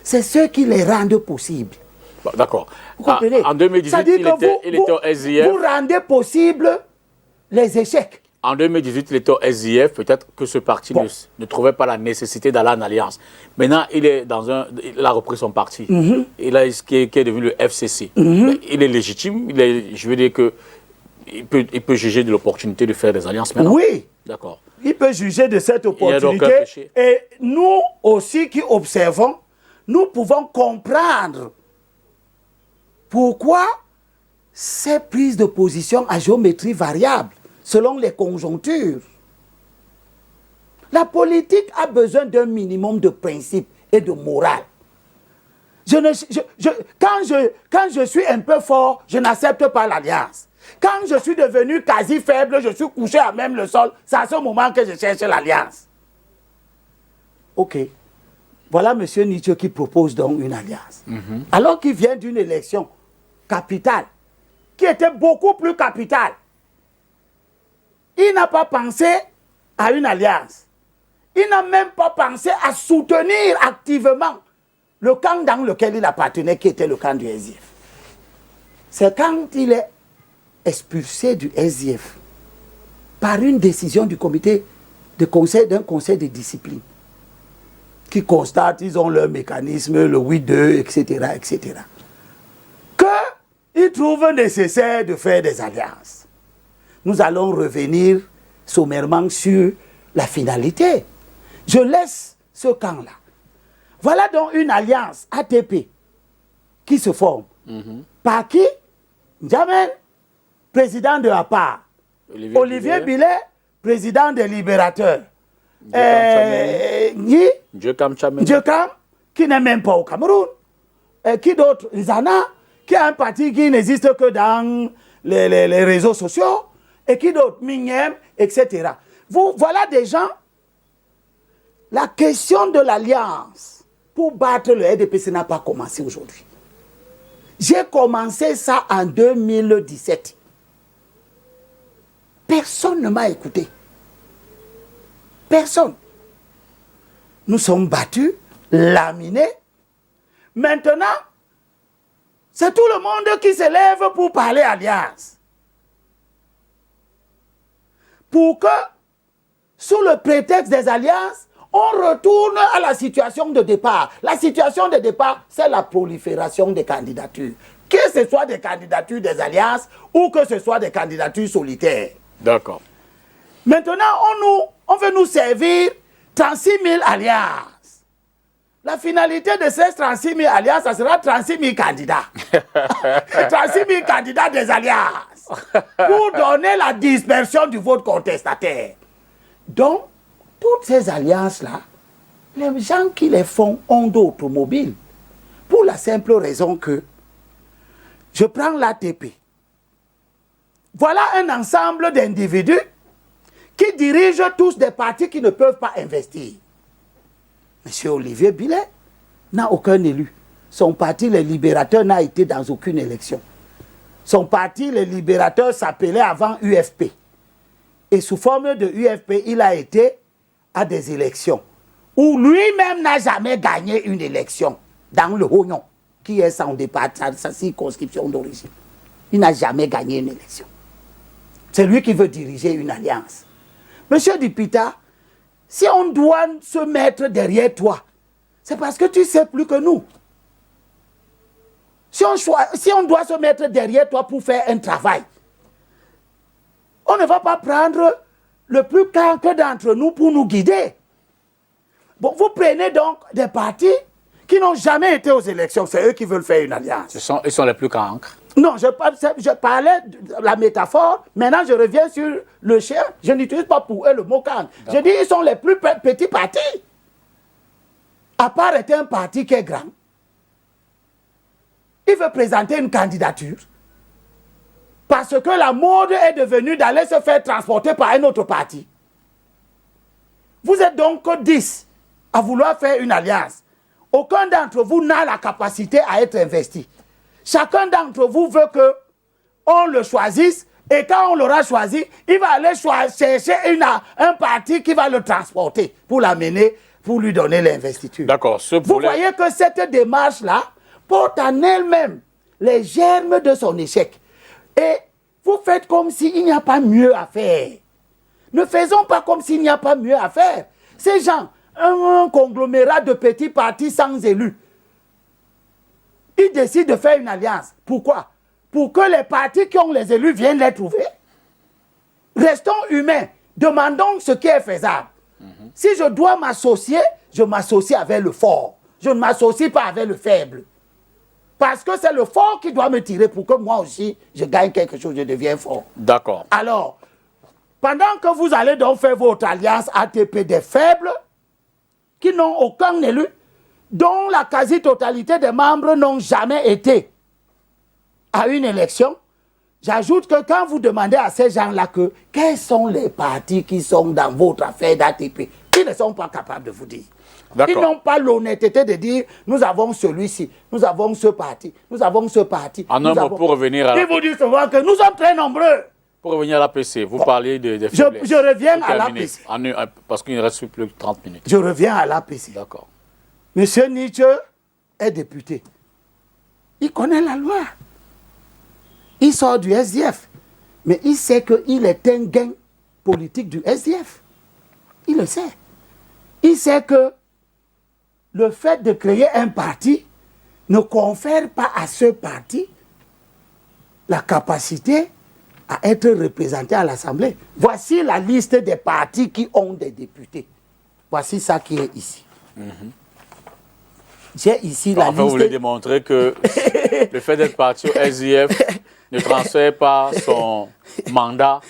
C'est ceux qui les rendent possibles. Bon, d'accord. Vous comprenez? En 2018, il était au SIF. Vous rendez possible les échecs. En 2018, il était au SIF. Peut-être que ce parti ne trouvait pas la nécessité d'aller en alliance. Maintenant, il a repris son parti. Il a ce qui est devenu le FCC. Il est légitime. Je veux dire que il peut juger de l'opportunité de faire des alliances maintenant. Oui. D'accord. Il peut juger de cette opportunité. Et nous aussi qui observons, nous pouvons comprendre pourquoi ces prises de position à géométrie variable, selon les conjonctures. La politique a besoin d'un minimum de principes et de morale. Quand je suis un peu fort, je n'accepte pas l'alliance. Quand je suis devenu quasi faible, je suis couché à même le sol, c'est à ce moment que je cherche l'alliance. Ok. Voilà M. Nietzsche qui propose donc une alliance. Alors qu'il vient d'une élection capitale, qui était beaucoup plus capitale. Il n'a pas pensé à une alliance. Il n'a même pas pensé à soutenir activement le camp dans lequel il appartenait, qui était le camp du SDF. C'est quand il est expulsé du SDF par une décision du comité d'un conseil de discipline qui constate, ils ont leur mécanisme, le 8-2, etc., etc., qu'ils trouvent nécessaire de faire des alliances. Nous allons revenir sommairement sur la finalité. Je laisse ce camp-là. Voilà donc une alliance ATP qui se forme. Par qui? N'Djamène, président de APA. Olivier Billet, président des Libérateurs. Djekam, qui n'est même pas au Cameroun. Qui d'autre? Nzana, qui a un parti qui n'existe que dans les réseaux sociaux. Et qui d'autre? Mignem, etc. Voilà des gens. La question de l'alliance pour battre le RDPC n'a pas commencé aujourd'hui. J'ai commencé ça en 2017. Personne ne m'a écouté. Personne. Nous sommes battus, laminés. Maintenant, c'est tout le monde qui se lève pour parler alliance. Pour que, sous le prétexte des alliances, on retourne à la situation de départ. La situation de départ, c'est la prolifération des candidatures. Que ce soit des candidatures des alliances ou que ce soit des candidatures solitaires. D'accord. Maintenant, on veut nous servir 36 000 alliances. La finalité de ces 36 000 alliances, ça sera 36 000 candidats. 36 000 candidats des alliances. Pour donner la dispersion du vote contestataire. Donc, toutes ces alliances-là, les gens qui les font ont d'autres mobiles. Pour la simple raison que, je prends l'ATP. Voilà un ensemble d'individus qui dirigent tous des partis qui ne peuvent pas investir. Monsieur Olivier Billet n'a aucun élu. Son parti, les Libérateurs, n'a été dans aucune élection. Son parti, les Libérateurs, s'appelait avant UFP. Et sous forme de UFP, il a été à des élections où lui-même n'a jamais gagné une élection dans le Haut-Nyon, qui est son département, sa circonscription d'origine. Il n'a jamais gagné une élection. C'est lui qui veut diriger une alliance. Monsieur Dipita, si on doit se mettre derrière toi, c'est parce que tu sais plus que nous. Si on doit se mettre derrière toi pour faire un travail, on ne va pas prendre le plus cancre d'entre nous pour nous guider. Bon, vous prenez donc des partis qui n'ont jamais été aux élections. C'est eux qui veulent faire une alliance. Ils sont les plus cancres. Non, je parlais de la métaphore. Maintenant, je reviens sur le chien. Je n'utilise pas pour eux le mot cancre. Je dis ils sont les plus petits partis. À part être un parti qui est grand, il veut présenter une candidature. Parce que la mode est devenue d'aller se faire transporter par un autre parti. Vous êtes donc 10 à vouloir faire une alliance. Aucun d'entre vous n'a la capacité à être investi. Chacun d'entre vous veut qu'on le choisisse et quand on l'aura choisi, il va aller chercher un parti qui va le transporter pour l'amener, pour lui donner l'investiture. D'accord. Vous voyez que cette démarche-là porte en elle-même les germes de son échec. Et vous faites comme s'il n'y a pas mieux à faire. Ne faisons pas comme s'il n'y a pas mieux à faire. Ces gens, un conglomérat de petits partis sans élus, ils décident de faire une alliance. Pourquoi? Pour que les partis qui ont les élus viennent les trouver. Restons humains. Demandons ce qui est faisable. Si je dois m'associer, je m'associe avec le fort. Je ne m'associe pas avec le faible. Parce que c'est le fort qui doit me tirer pour que moi aussi, je gagne quelque chose, je deviens fort. D'accord. Alors, pendant que vous allez donc faire votre alliance ATP des faibles, qui n'ont aucun élu, dont la quasi-totalité des membres n'ont jamais été à une élection, j'ajoute que quand vous demandez à ces gens-là quels sont les partis qui sont dans votre affaire d'ATP, ils ne sont pas capables de vous dire. Ils n'ont pas l'honnêteté de dire, nous avons celui-ci, nous avons ce parti, nous avons ce parti. En un mot, pour revenir à Ils vous disent souvent que nous sommes très nombreux. Pour revenir à l'APC, vous parlez des faiblesses. Je reviens à l'APC. Parce qu'il ne reste plus que 30 minutes. Je reviens à l'APC. D'accord. Monsieur Nietzsche est député. Il connaît la loi. Il sort du SDF. Mais il sait qu'il est un gain politique du SDF. Il le sait. Il sait que le fait de créer un parti ne confère pas à ce parti la capacité à être représenté à l'Assemblée. Voici la liste des partis qui ont des députés. Voici ça qui est ici. J'ai ici la liste. Vous voulez démontrer que le fait d'être parti au SDF ne transfère pas son mandat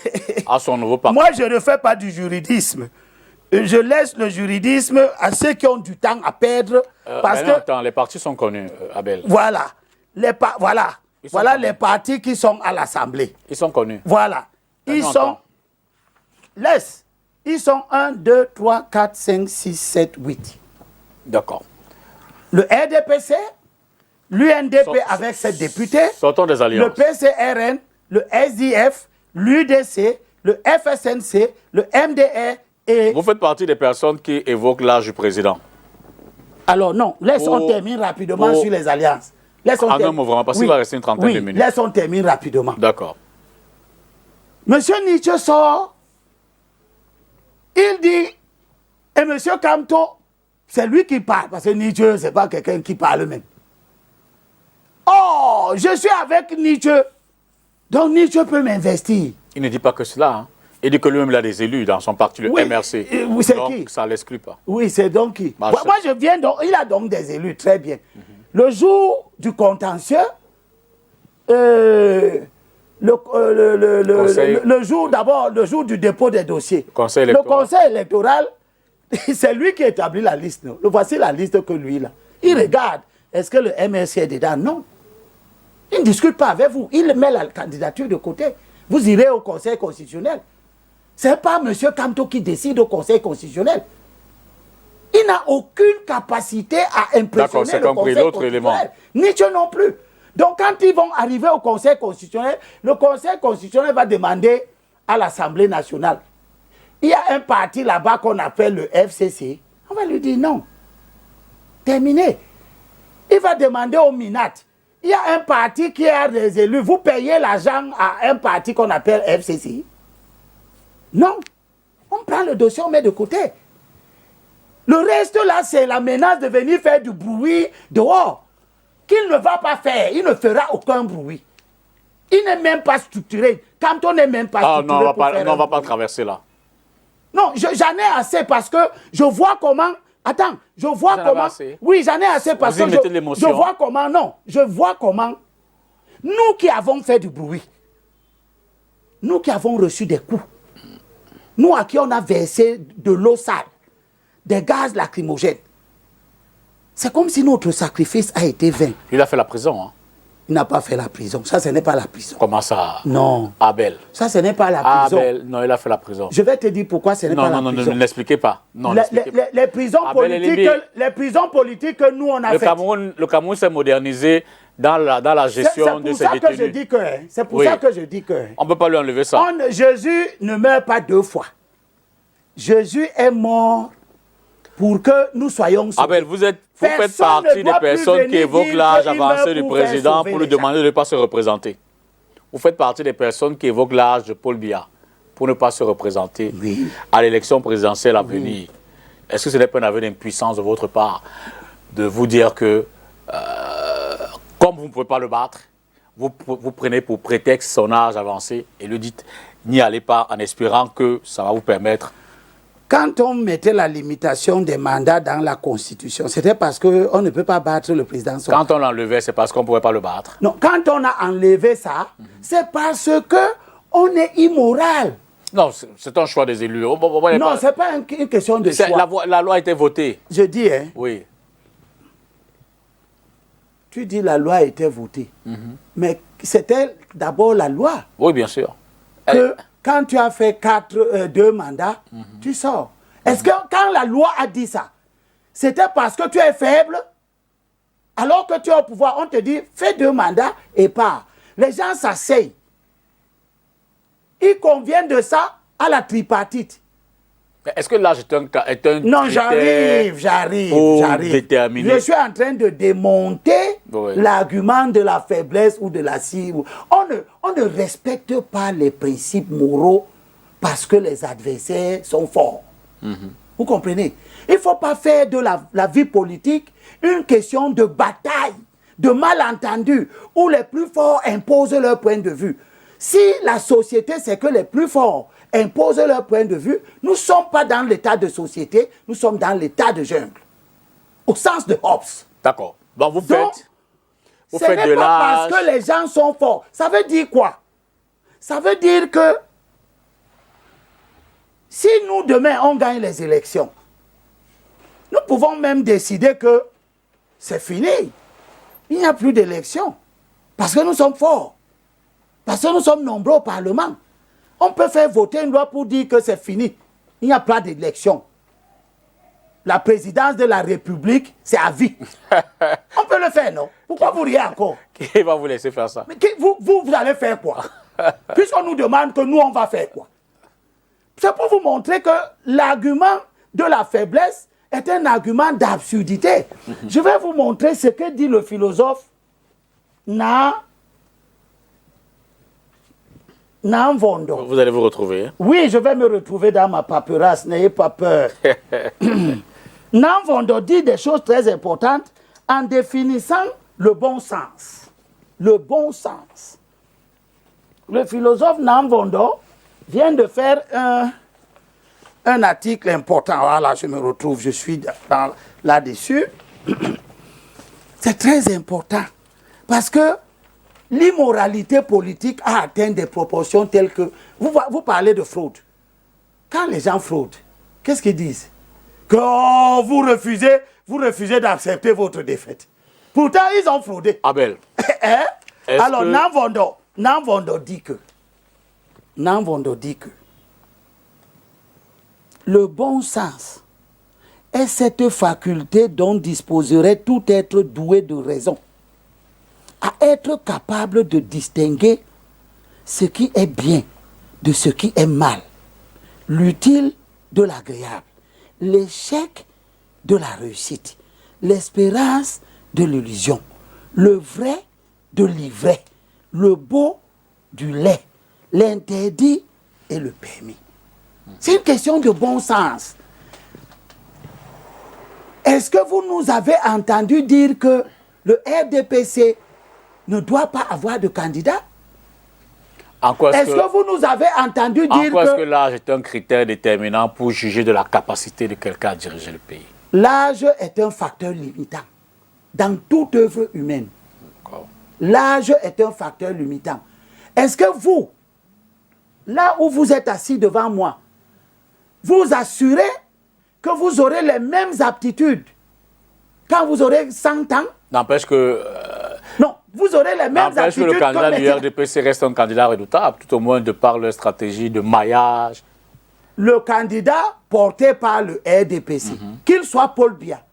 à son nouveau parti. Moi, je ne fais pas du juridisme. Je laisse le juridisme à ceux qui ont du temps à perdre. Parce que attends, les partis sont connus, Abel. Voilà. Voilà les partis qui sont à l'Assemblée. Ils sont connus. Voilà. Ils sont... Laisse. Ils sont 1, 2, 3, 4, 5, 6, 7, 8. D'accord. Le RDPC, l'UNDP avec ses députés, sortons des alliances. le PCRN, le SDF, l'UDC, le FSNC, le MDR et... Vous faites partie des personnes qui évoquent l'âge du président. Alors non, laissons terminer rapidement sur les alliances. Laissons un mot vraiment, parce qu'il va rester une trentaine de minutes. Laissons terminer rapidement. D'accord. Monsieur Nietzsche sort, il dit, et Monsieur Kamto, c'est lui qui parle, parce que Nietzsche, c'est pas quelqu'un qui parle même. Oh, je suis avec Nietzsche, donc Nietzsche peut m'investir. Il ne dit pas que cela. Hein. Il dit que lui-même il a des élus dans son parti, le MRC. C'est donc qui? Ça ne l'exclue pas. Oui, c'est donc qui? Moi, je viens donc, il a donc des élus, très bien. Le jour du contentieux, le jour d'abord, le jour du dépôt des dossiers, le conseil électoral, c'est lui qui établit la liste. Non? Voici la liste que lui, là. Il regarde, est-ce que le MRC est dedans? Non. Il ne discute pas avec vous. Il met la candidature de côté. Vous irez au conseil constitutionnel. Ce n'est pas M. Kamto qui décide au conseil constitutionnel. Il n'a aucune capacité à impressionner le conseil constitutionnel. Nietzsche non plus. Donc quand ils vont arriver au conseil constitutionnel, le conseil constitutionnel va demander à l'Assemblée nationale. Il y a un parti là-bas qu'on appelle le FCC. On va lui dire non. Terminé. Il va demander au MINAT. Il y a un parti qui a des élus. Vous payez l'argent à un parti qu'on appelle FCC. Non. On prend le dossier, on met de côté. Le reste là, c'est la menace de venir faire du bruit dehors. Qu'il ne va pas faire. Il ne fera aucun bruit. Il n'est même pas structuré. Quand on n'est même pas structuré. Non, on ne va pas traverser là. Non, j'en ai assez parce que je vois comment... Attends, je vois comment... Oui, j'en ai assez parce que je vois comment... Non, je vois comment... Nous qui avons fait du bruit, nous qui avons reçu des coups, nous à qui on a versé de l'eau sale, des gaz lacrymogènes, c'est comme si notre sacrifice a été vain. Il a fait la prison, hein? Il n'a pas fait la prison. Ça, ce n'est pas la prison. Comment ça? Non. Abel. Ça, ce n'est pas la prison. Abel, non, il a fait la prison. Je vais te dire pourquoi ce n'est pas la prison. Non, ne l'expliquez pas. Non, les prisons politiques que nous, on a fait. Le Cameroun s'est modernisé dans la gestion de ses détenus. C'est pour ça que je dis que... On ne peut pas lui enlever ça. Jésus ne meurt pas deux fois. Jésus est mort pour que nous soyons sauvés. Abel, vous faites partie des personnes qui évoquent l'âge avancé du président pour lui demander de ne pas se représenter. Vous faites partie des personnes qui évoquent l'âge de Paul Biya pour ne pas se représenter à l'élection présidentielle à venir. Est-ce que ce n'est pas un aveu d'impuissance de votre part de vous dire que, comme vous ne pouvez pas le battre, vous prenez pour prétexte son âge avancé et lui dites n'y allez pas en espérant que ça va vous permettre. Quand on mettait la limitation des mandats dans la Constitution, c'était parce qu'on ne peut pas battre le président. Quand on l'enlevait, c'est parce qu'on ne pouvait pas le battre. Non, quand on a enlevé ça, c'est parce qu'on est immoral. Non, c'est un choix des élus. Non, ce n'est pas une question de choix. La loi a été votée. Je dis, hein. Oui. Tu dis la loi a été votée. Mais c'était d'abord la loi. Oui, bien sûr. Quand tu as fait 2 mandats, tu sors. Est-ce que quand la loi a dit ça, c'était parce que tu es faible? Alors que tu es au pouvoir, on te dit, fais 2 mandats et pars. Les gens s'asseyent. Ils conviennent de ça à la tripartite. Est-ce que l'âge est un non, j'arrive. déterminer. Je suis en train de démonter l'argument de la faiblesse ou de la cible. On ne respecte pas les principes moraux parce que les adversaires sont forts. Vous comprenez? Il ne faut pas faire de la vie politique une question de bataille, de malentendus, où les plus forts imposent leur point de vue. Si la société, c'est que les plus forts imposent leur point de vue, nous ne sommes pas dans l'état de société, nous sommes dans l'état de jungle. Au sens de Hobbes. D'accord. Donc vous faites de l'âge. Parce que les gens sont forts. Ça veut dire quoi? Ça veut dire que si nous, demain, on gagne les élections, nous pouvons même décider que c'est fini. Il n'y a plus d'élections. Parce que nous sommes forts. Parce que nous sommes nombreux au Parlement. On peut faire voter une loi pour dire que c'est fini. Il n'y a pas d'élection. la présidence de la République, c'est à vie. On peut le faire, non? Pourquoi vous riez encore? Qui va vous laisser faire ça? Mais vous allez faire quoi? Puisqu'on nous demande que nous, on va faire quoi? C'est pour vous montrer que l'argument de la faiblesse est un argument d'absurdité. Je vais vous montrer ce que dit le philosophe Namvondo. Vous allez vous retrouver. Hein? Oui, je vais me retrouver dans ma paperasse, n'ayez pas peur. Namvondo dit des choses très importantes en définissant le bon sens. Le bon sens. Le philosophe Namvondo vient de faire un article important. Voilà, je me retrouve, je suis là-dessus. C'est très important parce que l'immoralité politique a atteint des proportions telles que... Vous parlez de fraude. Quand les gens fraudent, qu'est-ce qu'ils disent? Que oh, vous refusez d'accepter votre défaite. Pourtant, ils ont fraudé. Abel. Hein? Alors, Namvondo dit que le bon sens est cette faculté dont disposerait tout être doué de raison, à être capable de distinguer ce qui est bien de ce qui est mal, l'utile de l'agréable, l'échec de la réussite, l'espérance de l'illusion, le vrai de l'ivraie, le beau du laid, l'interdit et le permis. C'est une question de bon sens. Est-ce que vous nous avez entendu dire que le RDPC ne doit pas avoir de candidat? Est-ce que vous nous avez entendu dire que... En quoi est-ce que l'âge est un critère déterminant pour juger de la capacité de quelqu'un à diriger le pays? L'âge est un facteur limitant dans toute œuvre humaine. L'âge est un facteur limitant. Est-ce que vous, là où vous êtes assis devant moi, vous assurez que vous aurez les mêmes aptitudes quand vous aurez 100 ans? N'empêche que... non, vous aurez les mêmes aptitudes que le candidat du RDPC reste un candidat redoutable, tout au moins de par leur stratégie de maillage. Le candidat porté par le RDPC, qu'il soit Paul Biya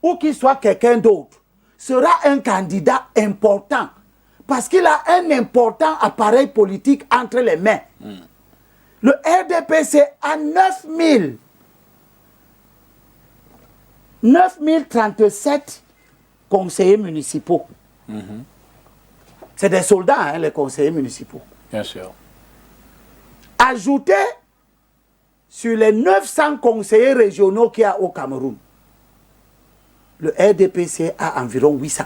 ou qu'il soit quelqu'un d'autre, sera un candidat important parce qu'il a un important appareil politique entre les mains. Le RDPC a 9037 conseillers municipaux. C'est des soldats, hein, les conseillers municipaux. Bien sûr. Ajoutez sur les 900 conseillers régionaux qu'il y a au Cameroun, le RDPC a environ 800.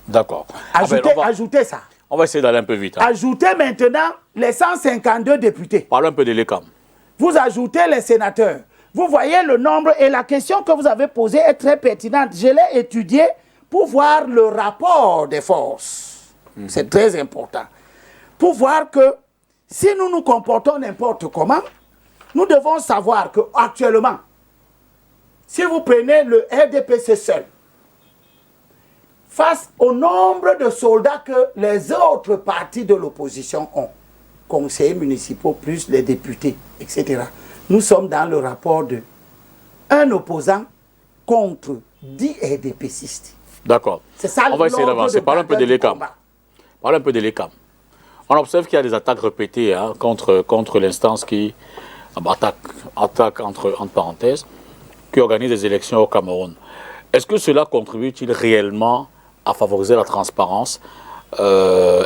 D'accord. Ajoutez ça. On va essayer d'aller un peu vite. Hein. Ajoutez maintenant les 152 députés. Parlons un peu de l'ECAM. Vous ajoutez les sénateurs. Vous voyez le nombre et la question que vous avez posée est très pertinente. Je l'ai étudiée pour voir le rapport des forces. C'est très important. Pour voir que si nous nous comportons n'importe comment, nous devons savoir qu'actuellement, si vous prenez le RDPC seul, face au nombre de soldats que les autres partis de l'opposition ont, conseillers municipaux plus les députés, etc., nous sommes dans le rapport de un opposant contre 10 RDPcistes. D'accord. C'est ça. On va essayer d'avancer. Parlons un peu de l'ECAM. Parlons un peu de l'ECAM. On observe qu'il y a des attaques répétées hein, contre l'instance qui attaque entre parenthèses, qui organise des élections au Cameroun. Est-ce que cela contribue-t-il réellement à favoriser la transparence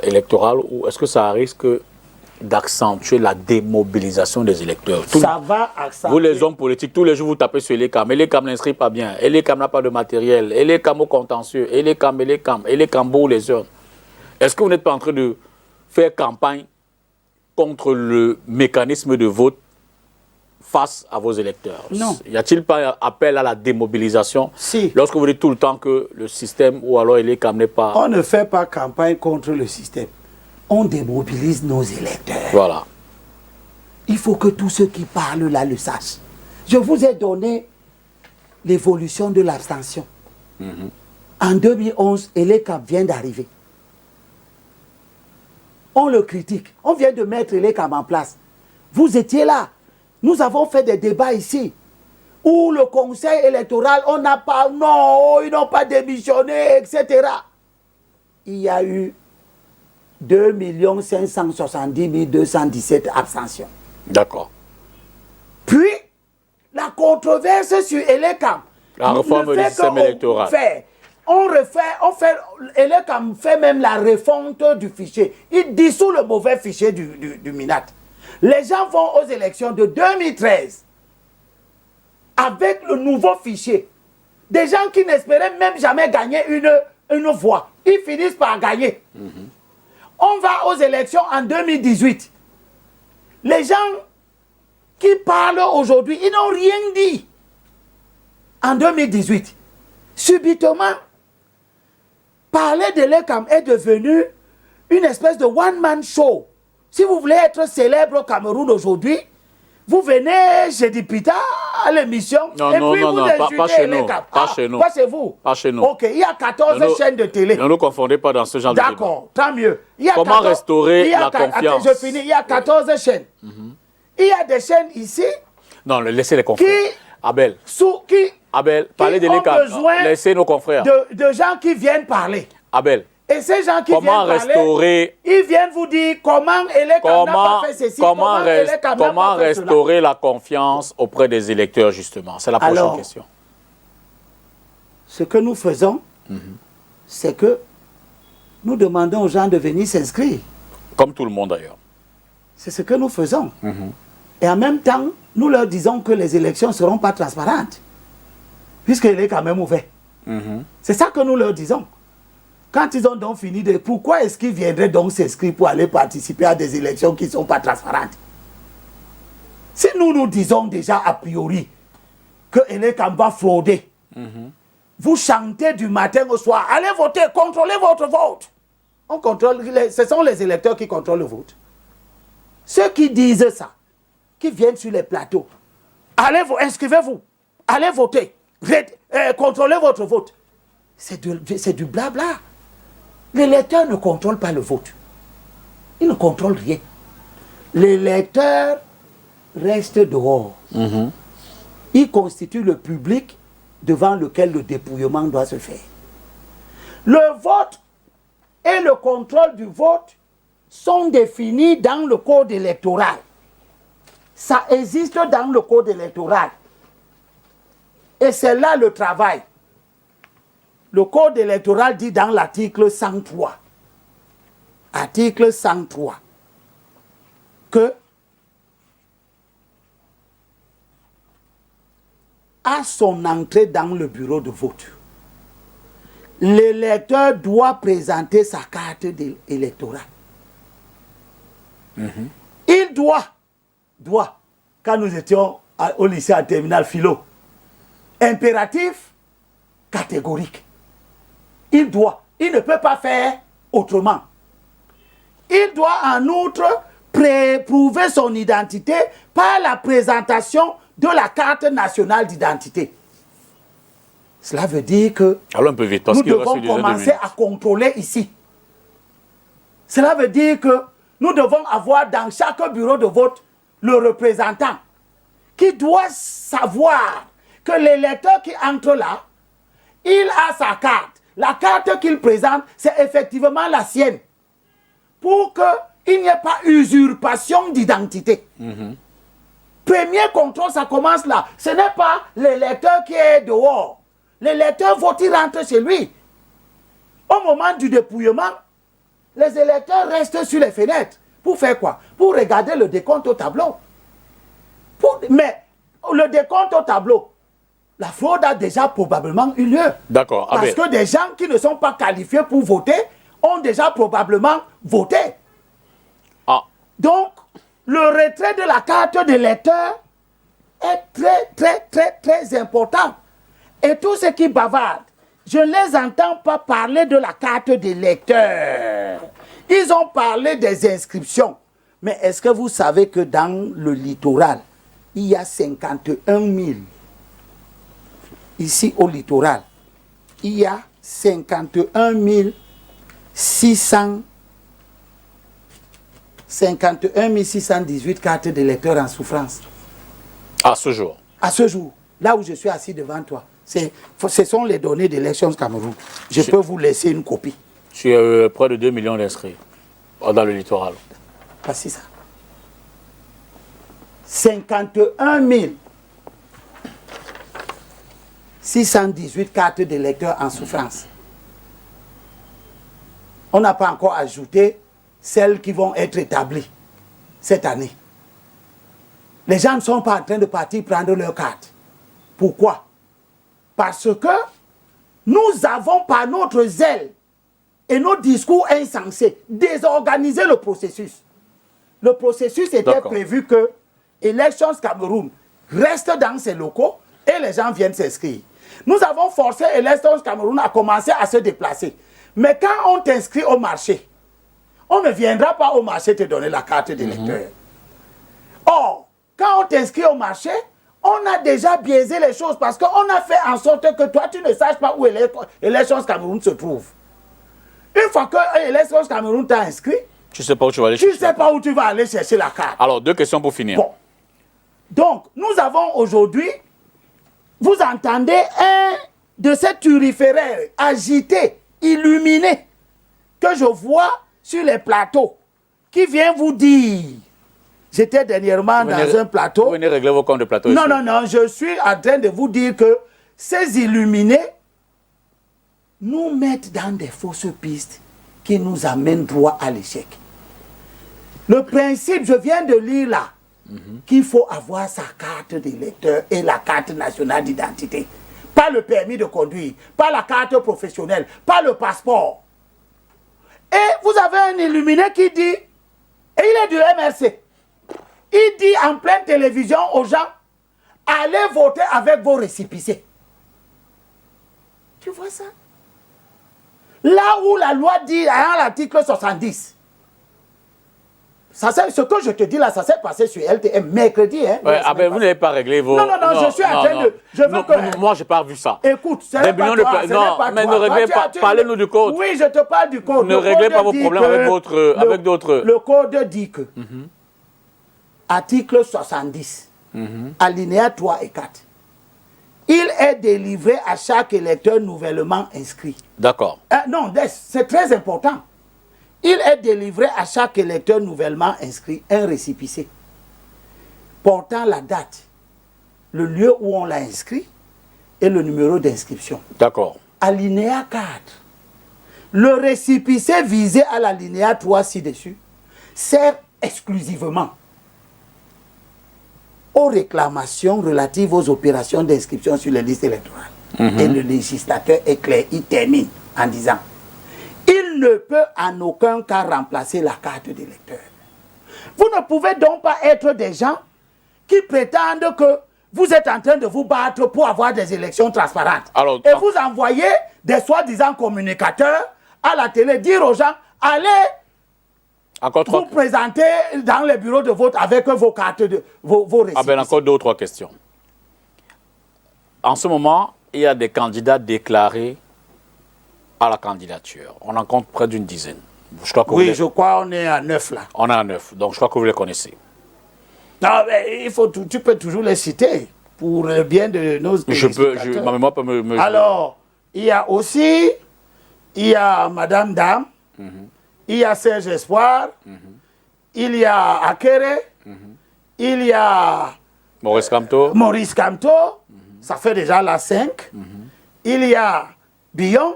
électorale ou est-ce que ça risque d'accentuer la démobilisation des électeurs? Ça va accentuer. Vous les hommes politiques, tous les jours vous tapez sur l'ECAM. Et l'ECAM n'inscrit pas bien. Et l'ECAM n'a pas de matériel. Et l'ECAM au contentieux. Et l'ECAM. Et l'ECAM bourre les urnes. Est-ce que vous n'êtes pas en train de faire campagne contre le mécanisme de vote face à vos électeurs? Non. Y a-t-il pas appel à la démobilisation? Si. Lorsque vous dites tout le temps que le système ou alors l'ECAM n'est pas... On ne fait pas campagne contre le système. On démobilise nos électeurs. Voilà. Il faut que tous ceux qui parlent là le sachent. Je vous ai donné l'évolution de l'abstention. En 2011, l'ECAM vient d'arriver. On le critique. On vient de mettre l'ECAM en place. Vous étiez là. Nous avons fait des débats ici. où le conseil électoral, on n'a pas, non, ils n'ont pas démissionné, etc. Il y a eu 2 570 217 abstentions. D'accord. Puis, la controverse sur Elekam. La réforme du système électoral. Elekam fait même la refonte du fichier. Il dissout le mauvais fichier du MINAT. Les gens vont aux élections de 2013 avec le nouveau fichier. Des gens qui n'espéraient même jamais gagner une voix. Ils finissent par gagner. On va aux élections en 2018. Les gens qui parlent aujourd'hui, ils n'ont rien dit. En 2018, subitement, parler de l'ECAM est devenu une espèce de one-man show. Si vous voulez être célèbre au Cameroun aujourd'hui, vous venez chez Dipita à l'émission et puis vous insultez l'ECAM. Pas chez nous. Pas chez vous. Pas chez nous. Ok, il y a 14 chaînes de télé. Ne nous confondez pas dans ce genre de débat. D'accord, tant mieux. Comment restaurer la confiance? Je finis, il y a 14 chaînes. Il y a des chaînes ici. Non, laissez les confrères. Abel. Abel, parlez de l'ECAM. Laissez nos confrères. De gens qui viennent parler. Abel. Et ces gens qui viennent parler, ils viennent vous dire comment l'ECAM n'a pas fait ceci, comment restaurer la confiance auprès des électeurs, justement. C'est la prochaine question. Ce que nous faisons, c'est que nous demandons aux gens de venir s'inscrire. Comme tout le monde d'ailleurs. C'est ce que nous faisons. Et en même temps, nous leur disons que les élections ne seront pas transparentes, puisqu'il est quand même ouvert. C'est ça que nous leur disons. Quand ils ont donc fini de... Pourquoi est-ce qu'ils viendraient donc s'inscrire pour aller participer à des élections qui ne sont pas transparentes? Si nous nous disons déjà a priori que l'ECAM va frauder, vous chantez du matin au soir, allez voter, contrôlez votre vote. On contrôle, ce sont les électeurs qui contrôlent le vote. Ceux qui disent ça, qui viennent sur les plateaux, allez, inscrivez-vous, allez voter, contrôlez votre vote. C'est du blabla. L'électeur ne contrôle pas le vote. Il ne contrôle rien. L'électeur reste dehors. Il constitue le public devant lequel le dépouillement doit se faire. Le vote et le contrôle du vote sont définis dans le code électoral. Ça existe dans le code électoral. Et c'est là le travail. Le code électoral dit dans l'article 103, article 103, que à son entrée dans le bureau de vote, l'électeur doit présenter sa carte électorale. Il doit, quand nous étions au lycée à terminale philo, impératif, catégorique. Il doit, il ne peut pas faire autrement. Il doit en outre prouver son identité par la présentation de la carte nationale d'identité. Cela veut dire que un peu vite, parce nous devons commencer à contrôler ici. Cela veut dire que nous devons avoir dans chaque bureau de vote le représentant qui doit savoir que l'électeur qui entre là, il a sa carte. La carte qu'il présente, c'est effectivement la sienne. Pour qu'il n'y ait pas usurpation d'identité. Premier contrôle, ça commence là. Ce n'est pas l'électeur qui est dehors. L'électeur vote, il rentre chez lui. Au moment du dépouillement, les électeurs restent sur les fenêtres. Pour faire quoi? Pour regarder le décompte au tableau. Mais le décompte au tableau, la fraude a déjà probablement eu lieu. D'accord. Parce que des gens qui ne sont pas qualifiés pour voter ont déjà probablement voté. Donc, le retrait de la carte d'électeur est très important. Et tous ceux qui bavardent, je ne les entends pas parler de la carte d'électeur. Ils ont parlé des inscriptions. Mais est-ce que vous savez que dans le littoral, il y a 51 000. Ici au littoral, il y a 51 618 cartes d'électeurs en souffrance. À ce jour. À ce jour. là où je suis assis devant toi. Ce sont les données d'élections Cameroun. Je peux vous laisser une copie. Sur près de 2 millions d'inscrits dans le littoral. Voici ça. 51 618 cartes d'électeurs en souffrance. On n'a pas encore ajouté celles qui vont être établies cette année. Les gens ne sont pas en train de partir prendre leurs cartes. Pourquoi? Parce que nous avons par notre zèle et nos discours insensés désorganisé le processus. Le processus était prévu que Elections Cameroun reste dans ses locaux et les gens viennent s'inscrire. Nous avons forcé Elections Cameroun à commencer à se déplacer. Mais quand on t'inscrit au marché, on ne viendra pas au marché te donner la carte d'électeur. Or, quand on t'inscrit au marché, on a déjà biaisé les choses parce qu'on a fait en sorte que toi, tu ne saches pas où Elections Cameroun se trouve. Une fois que Elections Cameroun t'a inscrit, tu ne sais pas où tu vas aller chercher. Tu ne sais pas où tu vas aller chercher la carte. Alors, 2 questions pour finir. Bon. Donc, nous avons aujourd'hui, vous entendez un de ces turiféraires agités, illuminés, que je vois sur les plateaux, qui vient vous dire, j'étais dernièrement dans un plateau. Vous venez régler vos comptes de plateau. Non, non, non, je suis en train de vous dire que ces illuminés nous mettent dans des fausses pistes qui nous amènent droit à l'échec. Le principe, je viens de lire là, qu'il faut avoir sa carte d'électeur et la carte nationale d'identité. Pas le permis de conduire, pas la carte professionnelle, pas le passeport. Et vous avez un illuminé qui dit, et il est du MRC, il dit en pleine télévision aux gens, allez voter avec vos récépissés. Tu vois ça? Là où la loi dit, à l'article 70, ça, ce que je te dis là, ça s'est passé sur LTM mercredi. Hein, ouais, ah ben vous n'avez pas réglé vos... Non, non, non, je suis en train de... Je veux que... Moi, je n'ai pas vu ça. Écoute, c'est des pas millions toi, de... Non, mais ne réglez pas... Parlez-nous du code. Oui, je te parle du code. Ne réglez pas vos problèmes avec d'autres... Le code dit que, article 70, alinéa 3 et 4, il est délivré à chaque électeur nouvellement inscrit. D'accord. Non, c'est très important. Il est délivré à chaque électeur nouvellement inscrit un récépissé portant la date, le lieu où on l'a inscrit et le numéro d'inscription. D'accord. Alinéa 4. Le récépissé visé à l'alinéa 3 ci-dessus sert exclusivement aux réclamations relatives aux opérations d'inscription sur les listes électorales. Et le législateur est clair, il termine en disant il ne peut en aucun cas remplacer la carte d'électeur. Vous ne pouvez donc pas être des gens qui prétendent que vous êtes en train de vous battre pour avoir des élections transparentes. Alors, et vous envoyez des soi-disant communicateurs à la télé dire aux gens, allez vous présenter dans les bureaux de vote avec vos cartes, vos récépissés. Ah ben encore 2 ou 3 questions. En ce moment, il y a des candidats déclarés à la candidature. On en compte près d'une dizaine. Je crois que je crois qu'on est à 9 là. On est à 9, donc je crois que vous les connaissez. Non, mais tu peux toujours les citer pour le bien de nos ma mémoire peut me... Alors, il y a aussi, il y a Madame Dame, il y a Serge Espoir, il y a Akere, il y a Maurice Kamto, ça fait déjà la 5. Il y a Billon,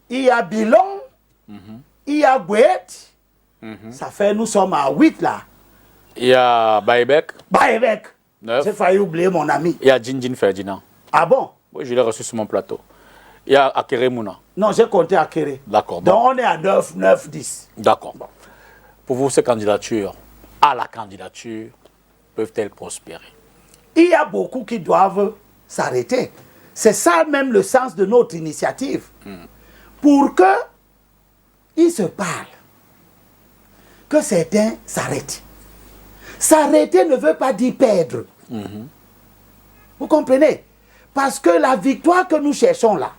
il y a Bilon, il y a Gouet, ça fait, nous sommes à 8 là. Il y a Baïbek. J'ai failli oublier mon ami. Il y a Djindjin Ferdinand. Ah bon? Oui, je l'ai reçu sur mon plateau. Il y a Akere Mouna. Non, j'ai compté Akere. D'accord. Donc on est à 9, 10. D'accord. Pour vous, ces candidatures à la candidature peuvent-elles prospérer? Il y a beaucoup qui doivent s'arrêter. C'est ça même le sens de notre initiative. Pour que ils se parlent, que certains s'arrêtent. S'arrêter ne veut pas dire perdre. Vous comprenez? Parce que la victoire que nous cherchons là,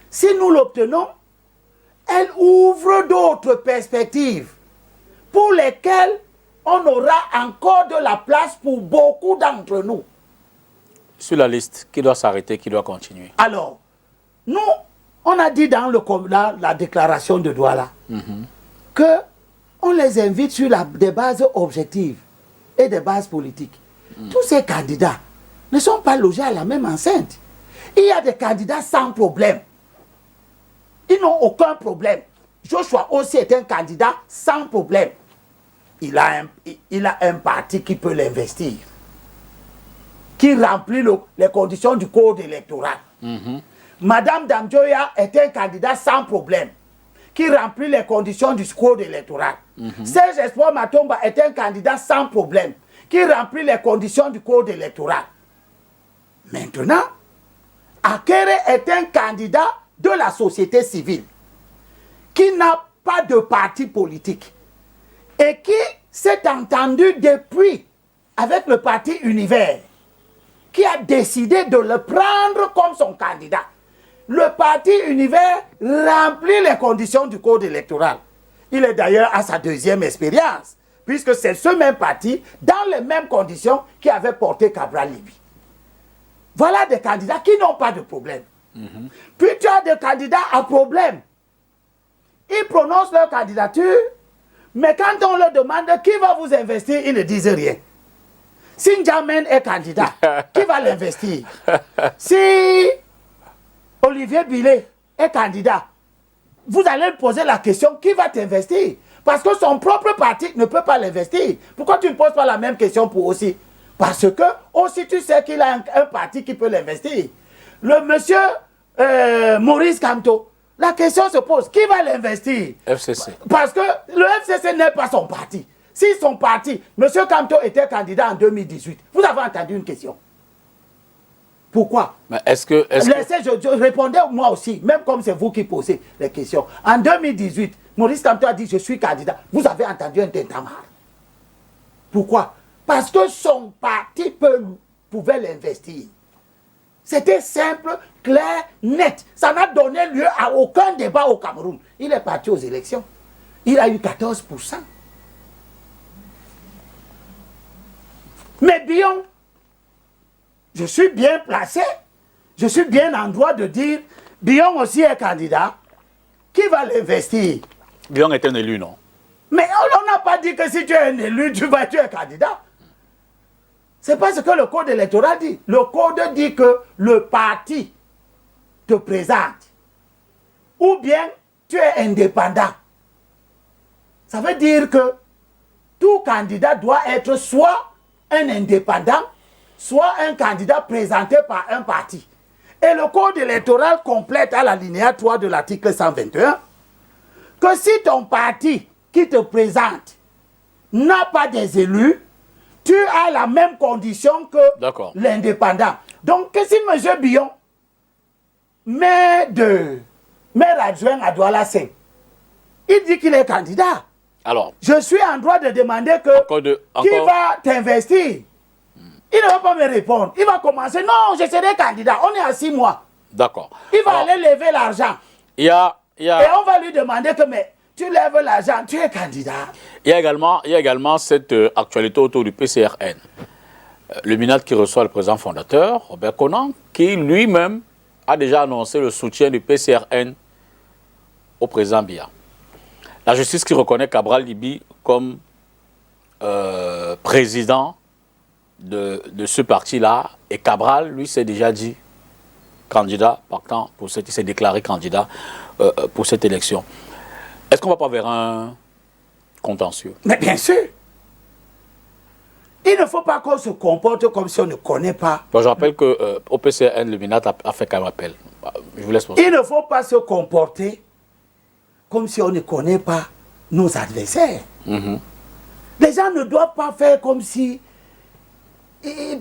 si nous l'obtenons, elle ouvre d'autres perspectives pour lesquelles on aura encore de la place pour beaucoup d'entre nous. sur la liste, qui doit s'arrêter, qui doit continuer? Alors, nous, on a dit dans la déclaration de Douala que on les invite sur des bases objectives et des bases politiques. Tous ces candidats ne sont pas logés à la même enceinte. Il y a des candidats sans problème. Ils n'ont aucun problème. Joshua aussi est un candidat sans problème. Il a un parti qui peut l'investir, qui remplit les conditions du code électoral. Madame Damjoya est un candidat sans problème, qui remplit les conditions du code électoral. Serge Espoir Matomba est un candidat sans problème, qui remplit les conditions du code électoral. Maintenant, Akere est un candidat de la société civile, qui n'a pas de parti politique, et qui s'est entendu depuis avec le parti Univers, qui a décidé de le prendre comme son candidat. Le parti Univers remplit les conditions du code électoral. Il est d'ailleurs à sa deuxième expérience, puisque c'est ce même parti, dans les mêmes conditions, qui avait porté Cabral Libye. Voilà des candidats qui n'ont pas de problème. Puis tu as des candidats à problème. Ils prononcent leur candidature, mais quand on leur demande qui va vous investir, ils ne disent rien. Si N'Djamène est candidat, qui va l'investir? Si Olivier Billet est candidat, vous allez lui poser la question, qui va t'investir? Parce que son propre parti ne peut pas l'investir. Pourquoi tu ne poses pas la même question pour aussi? Parce que aussi tu sais qu'il a un parti qui peut l'investir. Le monsieur Maurice Kamto, la question se pose, qui va l'investir? FCC. Parce que le FCC n'est pas son parti. Si son parti, M. Kamto était candidat en 2018, vous avez entendu une question. Pourquoi? Mais est-ce que... Je répondais moi aussi, même comme c'est vous qui posez les questions. En 2018, Maurice Kamto a dit je suis candidat. Vous avez entendu un tintamarre. Pourquoi? Parce que son parti pouvait l'investir. C'était simple, clair, net. Ça n'a donné lieu à aucun débat au Cameroun. Il est parti aux élections. Il a eu 14%. Mais Bion, je suis bien placé, je suis bien en droit de dire, Bion aussi est candidat. Qui va l'investir? Bion est un élu, non? Mais on n'a pas dit que si tu es un élu, tu es candidat. C'est pas ce que le code électoral dit. Le code dit que le parti te présente. Ou bien tu es indépendant. Ça veut dire que tout candidat doit être soit un indépendant, soit un candidat présenté par un parti. Et le code électoral complète à l'alinéa 3 de l'article 121 que si ton parti qui te présente n'a pas des élus, tu as la même condition que l'indépendant. Donc, si M. Bion, maire adjoint à Douala 5, il dit qu'il est candidat. Alors, je suis en droit de demander qui va t'investir. Il ne va pas me répondre. Il va commencer, non, je serai candidat. On est à 6 mois. D'accord. Il va aller lever l'argent. Et on va lui demander que, mais tu lèves l'argent, tu es candidat. Il y a également cette actualité autour du PCRN. Le MINAT qui reçoit le président fondateur, Robert Conan, qui lui-même a déjà annoncé le soutien du PCRN au président Biya. La justice qui reconnaît Cabral Libye comme président de ce parti-là, et Cabral, lui, s'est déjà dit candidat, partant pour il s'est déclaré candidat pour cette élection. Est-ce qu'on ne va pas vers un contentieux? Mais bien sûr. Il ne faut pas qu'on se comporte comme si on ne connaît pas. Bon, je rappelle qu'au PCRN, le MINAT a fait un appel. Je vous laisse poser. Il ne faut pas se comporter comme si on ne connaît pas nos adversaires. Les gens ne doivent pas faire comme si...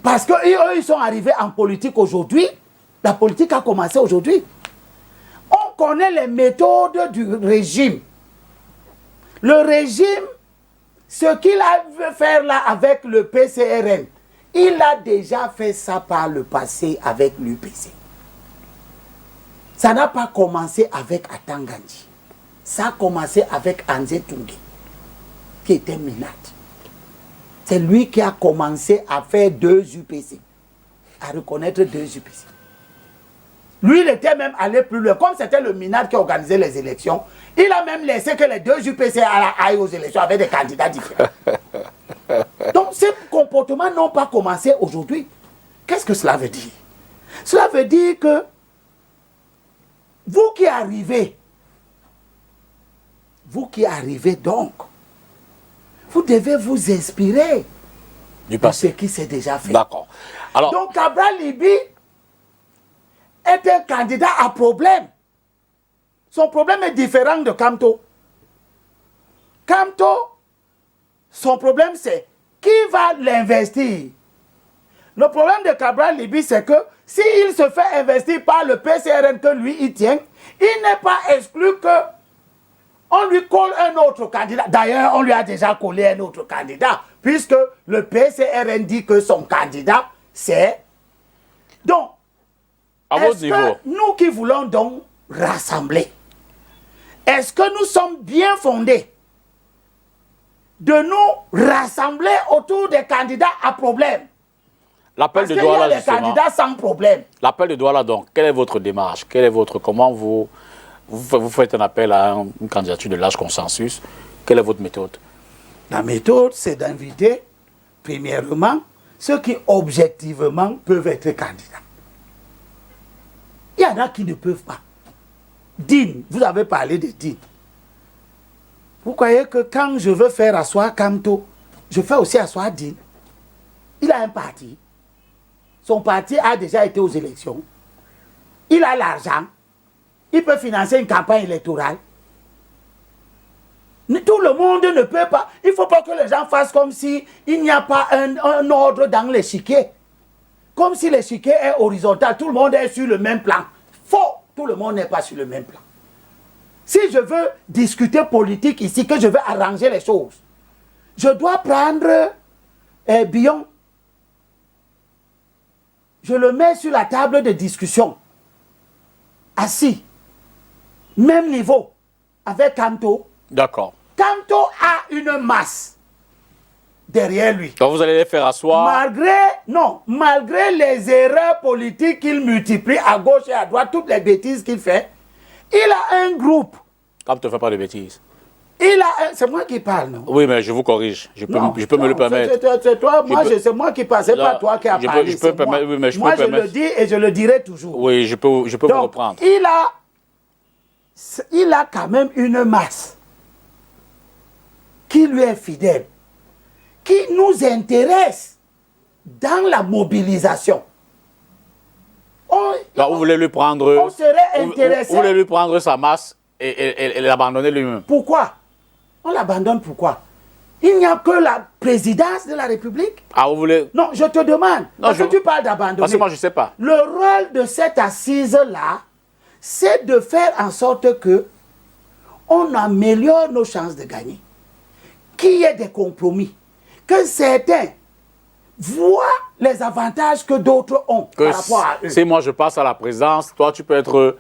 Parce qu'eux, ils sont arrivés en politique aujourd'hui. La politique a commencé aujourd'hui. On connaît les méthodes du régime. Le régime, ce qu'il a veut faire là avec le PCRN, il a déjà fait ça par le passé avec l'UPC. Ça n'a pas commencé avec Atangandji. Ça a commencé avec Anzé Toungé, qui était Minat. C'est lui qui a commencé à faire 2 UPC. à reconnaître deux UPC. Lui, il était même allé plus loin. Comme c'était le MINAD qui organisait les élections, il a même laissé que les deux UPC aillent aux élections avec des candidats différents. Donc, ces comportements n'ont pas commencé aujourd'hui. Qu'est-ce que cela veut dire? Cela veut dire que vous qui arrivez donc, vous devez vous inspirer du de passé. ce qui s'est déjà fait. D'accord. Alors, Donc, Cabral Libi est un candidat à problème. Son problème est différent de Kamto. Kamto, son problème c'est qui va l'investir. Le problème de Cabral Libi, c'est que s'il se fait investir par le PCRN que lui il tient, il n'est pas exclu que on lui colle un autre candidat. D'ailleurs, on lui a déjà collé un autre candidat, puisque le PCRN dit que son candidat, c'est... Donc, à votre niveau, nous qui voulons donc rassembler, est-ce que nous sommes bien fondés de nous rassembler autour des candidats à problème? l'appel de Parce qu'il y Douala, a des justement. candidats sans problème. L'appel de Douala, donc, quelle est votre démarche? Quelle est votre... Comment vous faites un appel à une candidature de large consensus? Quelle est votre méthode? La méthode, c'est d'inviter, premièrement, ceux qui objectivement peuvent être candidats. Il y en a qui ne peuvent pas. Dean, vous avez parlé de Dean. Vous croyez que quand je veux faire asseoir Kamto, je fais aussi asseoir Dean? Il a un parti. Son parti a déjà été aux élections. Il a l'argent. Il peut financer une campagne électorale. Tout le monde ne peut pas. Il ne faut pas que les gens fassent comme si il n'y a pas un ordre dans l'échiquier. Comme si l'échiquier est horizontal. Tout le monde est sur le même plan. Faux. Tout le monde n'est pas sur le même plan. Si je veux discuter politique ici, que je veux arranger les choses, je dois prendre Bion. Je le mets sur la table de discussion. Assis. Même niveau. Avec Kamto. D'accord. Kamto a une masse derrière lui. Donc vous allez les faire asseoir. Malgré les erreurs politiques qu'il multiplie à gauche et à droite, toutes les bêtises qu'il fait, il a un groupe. Kamto ne fait pas de bêtises. C'est moi qui parle, non? Oui, mais je vous corrige. Je peux me le permettre. C'est toi, c'est moi qui parle, c'est pas toi qui as parlé. Moi, je le dis et je le dirai toujours. Oui, je peux vous reprendre. Il a quand même une masse qui lui est fidèle, qui nous intéresse dans la mobilisation. Vous voulez lui prendre... On serait intéressé... Vous voulez lui prendre sa masse et l'abandonner lui-même. Pourquoi? On l'abandonne pourquoi? Il n'y a que la présidence de la République. Ah, vous voulez... Non, je te demande. Parce que tu parles d'abandonner. Parce que moi, je ne sais pas. Le rôle de cette assise-là, c'est de faire en sorte que on améliore nos chances de gagner. Qu'il y ait des compromis. Que certains voient les avantages que d'autres ont par rapport à eux. Si moi, je passe à la présidence, toi, tu peux être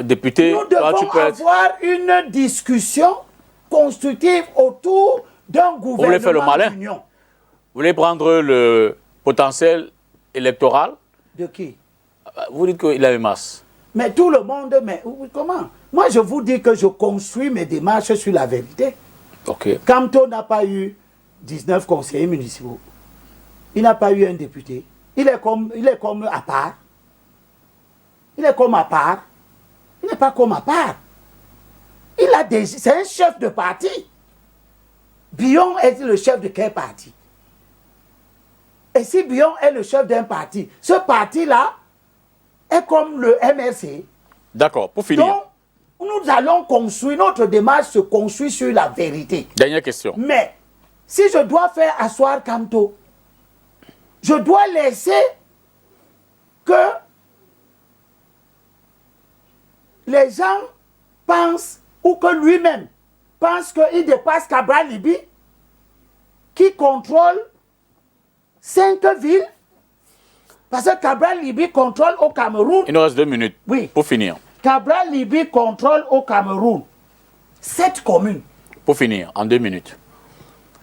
député. Nous devons avoir une discussion constructive autour d'un gouvernement. Vous voulez faire le malin? Vous voulez prendre le potentiel électoral? De qui? Vous dites qu'il a une masse. Mais tout le monde, mais comment? Moi, je vous dis que je construis mes démarches sur la vérité. Ok. Kamto n'a pas eu 19 conseillers municipaux. Il n'a pas eu un député. Il est comme à part. Il est comme à part. Il n'est pas comme à part. C'est un chef de parti. Bion est le chef de quel parti? Et si Bion est le chef d'un parti, ce parti-là est comme le MRC. D'accord, pour finir. Donc, nous allons construire, notre démarche se construit sur la vérité. Dernière question. Mais, si je dois faire asseoir Kamto, je dois laisser que les gens pensent, ou que lui-même pense qu'il dépasse Cabral Libi, qui contrôle 5 villes, parce que Cabral Libi contrôle au Cameroun. Il nous reste 2 minutes. Oui. Pour finir. Cabral Libi contrôle au Cameroun 7 communes. Pour finir, en 2 minutes.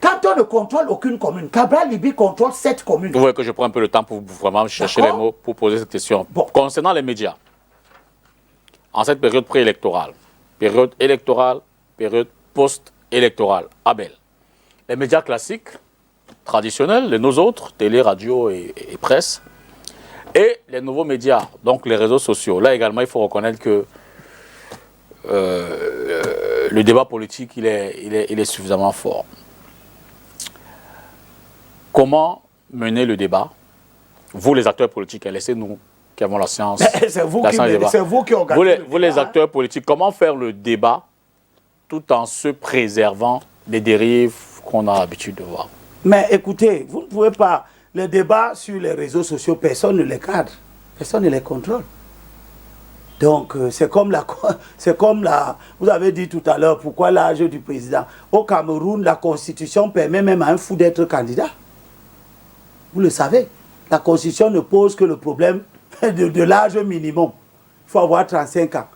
Kamto l'opposition ne contrôle aucune commune. Cabral Libi contrôle 7 communes. Vous voyez que je prends un peu le temps pour vraiment chercher les mots pour poser cette question. Bon. Concernant les médias, en cette période préélectorale, période électorale, période post-électorale, Abel, les médias classiques, traditionnels, les nos autres, télé, radio et presse, et les nouveaux médias, donc les réseaux sociaux. Là également, il faut reconnaître que le débat politique, il est suffisamment fort. Comment mener le débat? Vous, les acteurs politiques, laissez-nous qui avons la science. C'est vous, qui organisez. Vous, les acteurs politiques, comment faire le débat tout en se préservant des dérives qu'on a l'habitude de voir? Mais écoutez, vous ne pouvez pas. Les débats sur les réseaux sociaux, personne ne les cadre, personne ne les contrôle. Donc, c'est comme la... Vous avez dit tout à l'heure, pourquoi l'âge du président? Au Cameroun, la Constitution permet même à un fou d'être candidat. Vous le savez. La Constitution ne pose que le problème de l'âge minimum. Il faut avoir 35 ans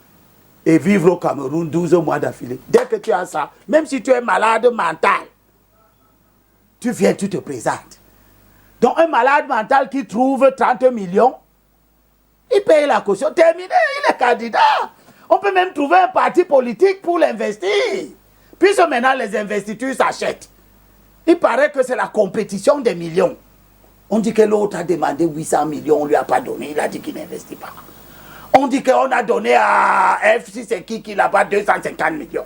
et vivre au Cameroun 12 mois d'affilée. Dès que tu as ça, même si tu es malade mental, tu viens, tu te présentes. Donc, un malade mental qui trouve 30 millions, il paye la caution, terminé, il est candidat. On peut même trouver un parti politique pour l'investir. Puisque maintenant les investitures s'achètent. Il paraît que c'est la compétition des millions. On dit que l'autre a demandé 800 millions, on ne lui a pas donné, il a dit qu'il n'investit pas. On dit qu'on a donné à F6 c'est qui là-bas 250 millions.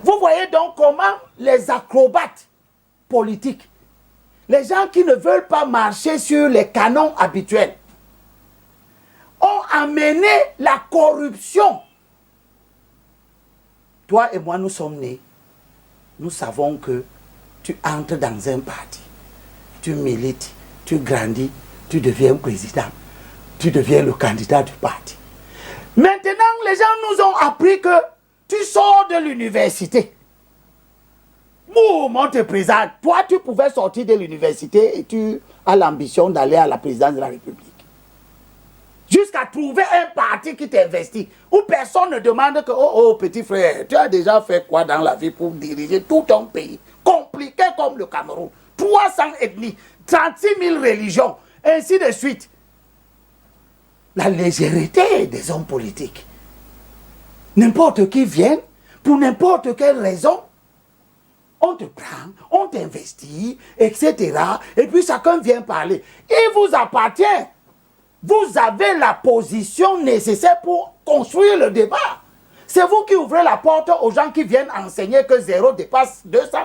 Vous voyez donc comment les acrobates politiques, les gens qui ne veulent pas marcher sur les canons habituels, ont amené la corruption. Toi et moi, nous sommes nés. Nous savons que tu entres dans un parti. Tu milites, tu grandis, tu deviens président. Tu deviens le candidat du parti. Maintenant, les gens nous ont appris que tu sors de l'université. Mouvement te présente. Toi, tu pouvais sortir de l'université et tu as l'ambition d'aller à la présidence de la République. Jusqu'à trouver un parti qui t'investit, où personne ne demande que, oh petit frère, tu as déjà fait quoi dans la vie pour diriger tout un pays, compliqué comme le Cameroun, 300 ethnies, 36 000 religions, ainsi de suite. La légèreté des hommes politiques. N'importe qui vient, pour n'importe quelle raison, on te prend, on t'investit, etc. Et puis chacun vient parler. Il vous appartient. Vous avez la position nécessaire pour construire le débat. C'est vous qui ouvrez la porte aux gens qui viennent enseigner que 0 dépasse 200.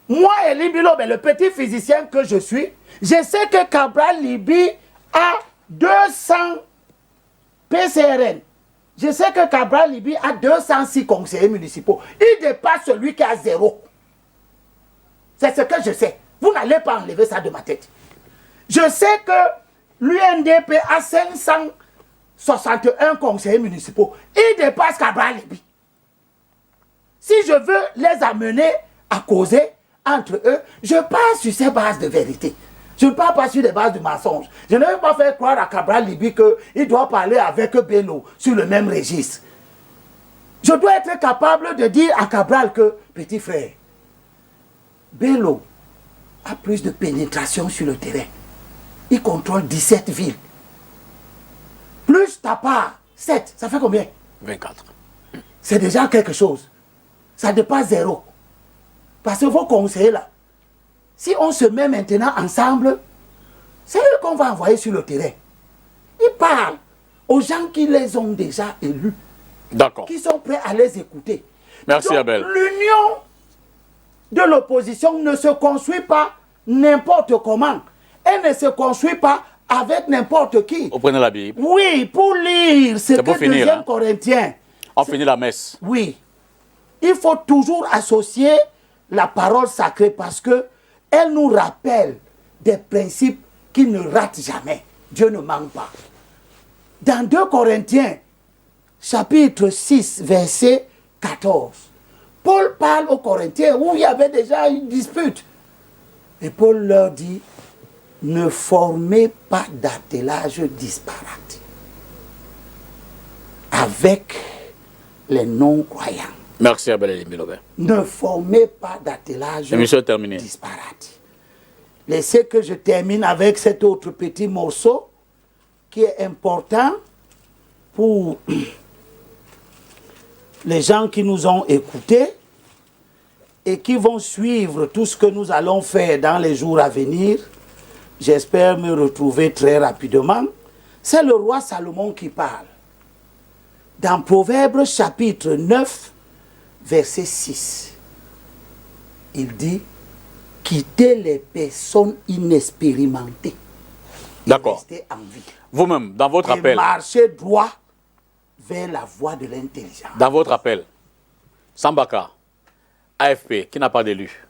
Moi, Elie Bilo, le petit physicien que je suis, je sais que Cabral Libi a 200 PCRN. Je sais que Cabral Libi a 206 conseillers municipaux. Il dépasse celui qui a 0. C'est ce que je sais. Vous n'allez pas enlever ça de ma tête. Je sais que l'UNDP a 561 conseillers municipaux. Il dépasse Cabral Libi. Si je veux les amener à causer entre eux, je pars sur ces bases de vérité. Je ne pars pas sur des bases de mensonges. Je ne veux pas faire croire à Cabral Libi qu'il doit parler avec Bello sur le même registre. Je dois être capable de dire à Cabral que, petit frère, Bello a plus de pénétration sur le terrain. Il contrôle 17 villes. Plus ta part, 7, ça fait combien? 24. C'est déjà quelque chose. Ça dépasse 0. Parce que vos conseillers là, si on se met maintenant ensemble, c'est eux qu'on va envoyer sur le terrain. Ils parlent aux gens qui les ont déjà élus. D'accord. Qui sont prêts à les écouter. Merci donc, Abel. L'union de l'opposition ne se construit pas n'importe comment. Elle ne se construit pas avec n'importe qui. Vous prenez la Bible. Oui, pour lire ce que finir, 2 Corinthiens. On finit la messe. Oui. Il faut toujours associer la parole sacrée parce que elle nous rappelle des principes qui ne ratent jamais. Dieu ne manque pas. Dans 2 Corinthiens, chapitre 6, verset 14, Paul parle aux Corinthiens où il y avait déjà une dispute. Et Paul leur dit, ne formez pas d'attelage disparate avec les non-croyants. Merci Abel Elimbilobé. Ne formez pas d'attelage disparate. Laissez que je termine avec cet autre petit morceau qui est important pour les gens qui nous ont écoutés et qui vont suivre tout ce que nous allons faire dans les jours à venir. J'espère me retrouver très rapidement. C'est le roi Salomon qui parle. Dans Proverbes chapitre 9, verset 6, il dit « Quittez les personnes inexpérimentées. » D'accord. Restez en vie. Vous-même, dans votre appel. Marchez droit vers la voie de l'intelligence. Dans votre appel, Sambaka, AFP, qui n'a pas d'élu.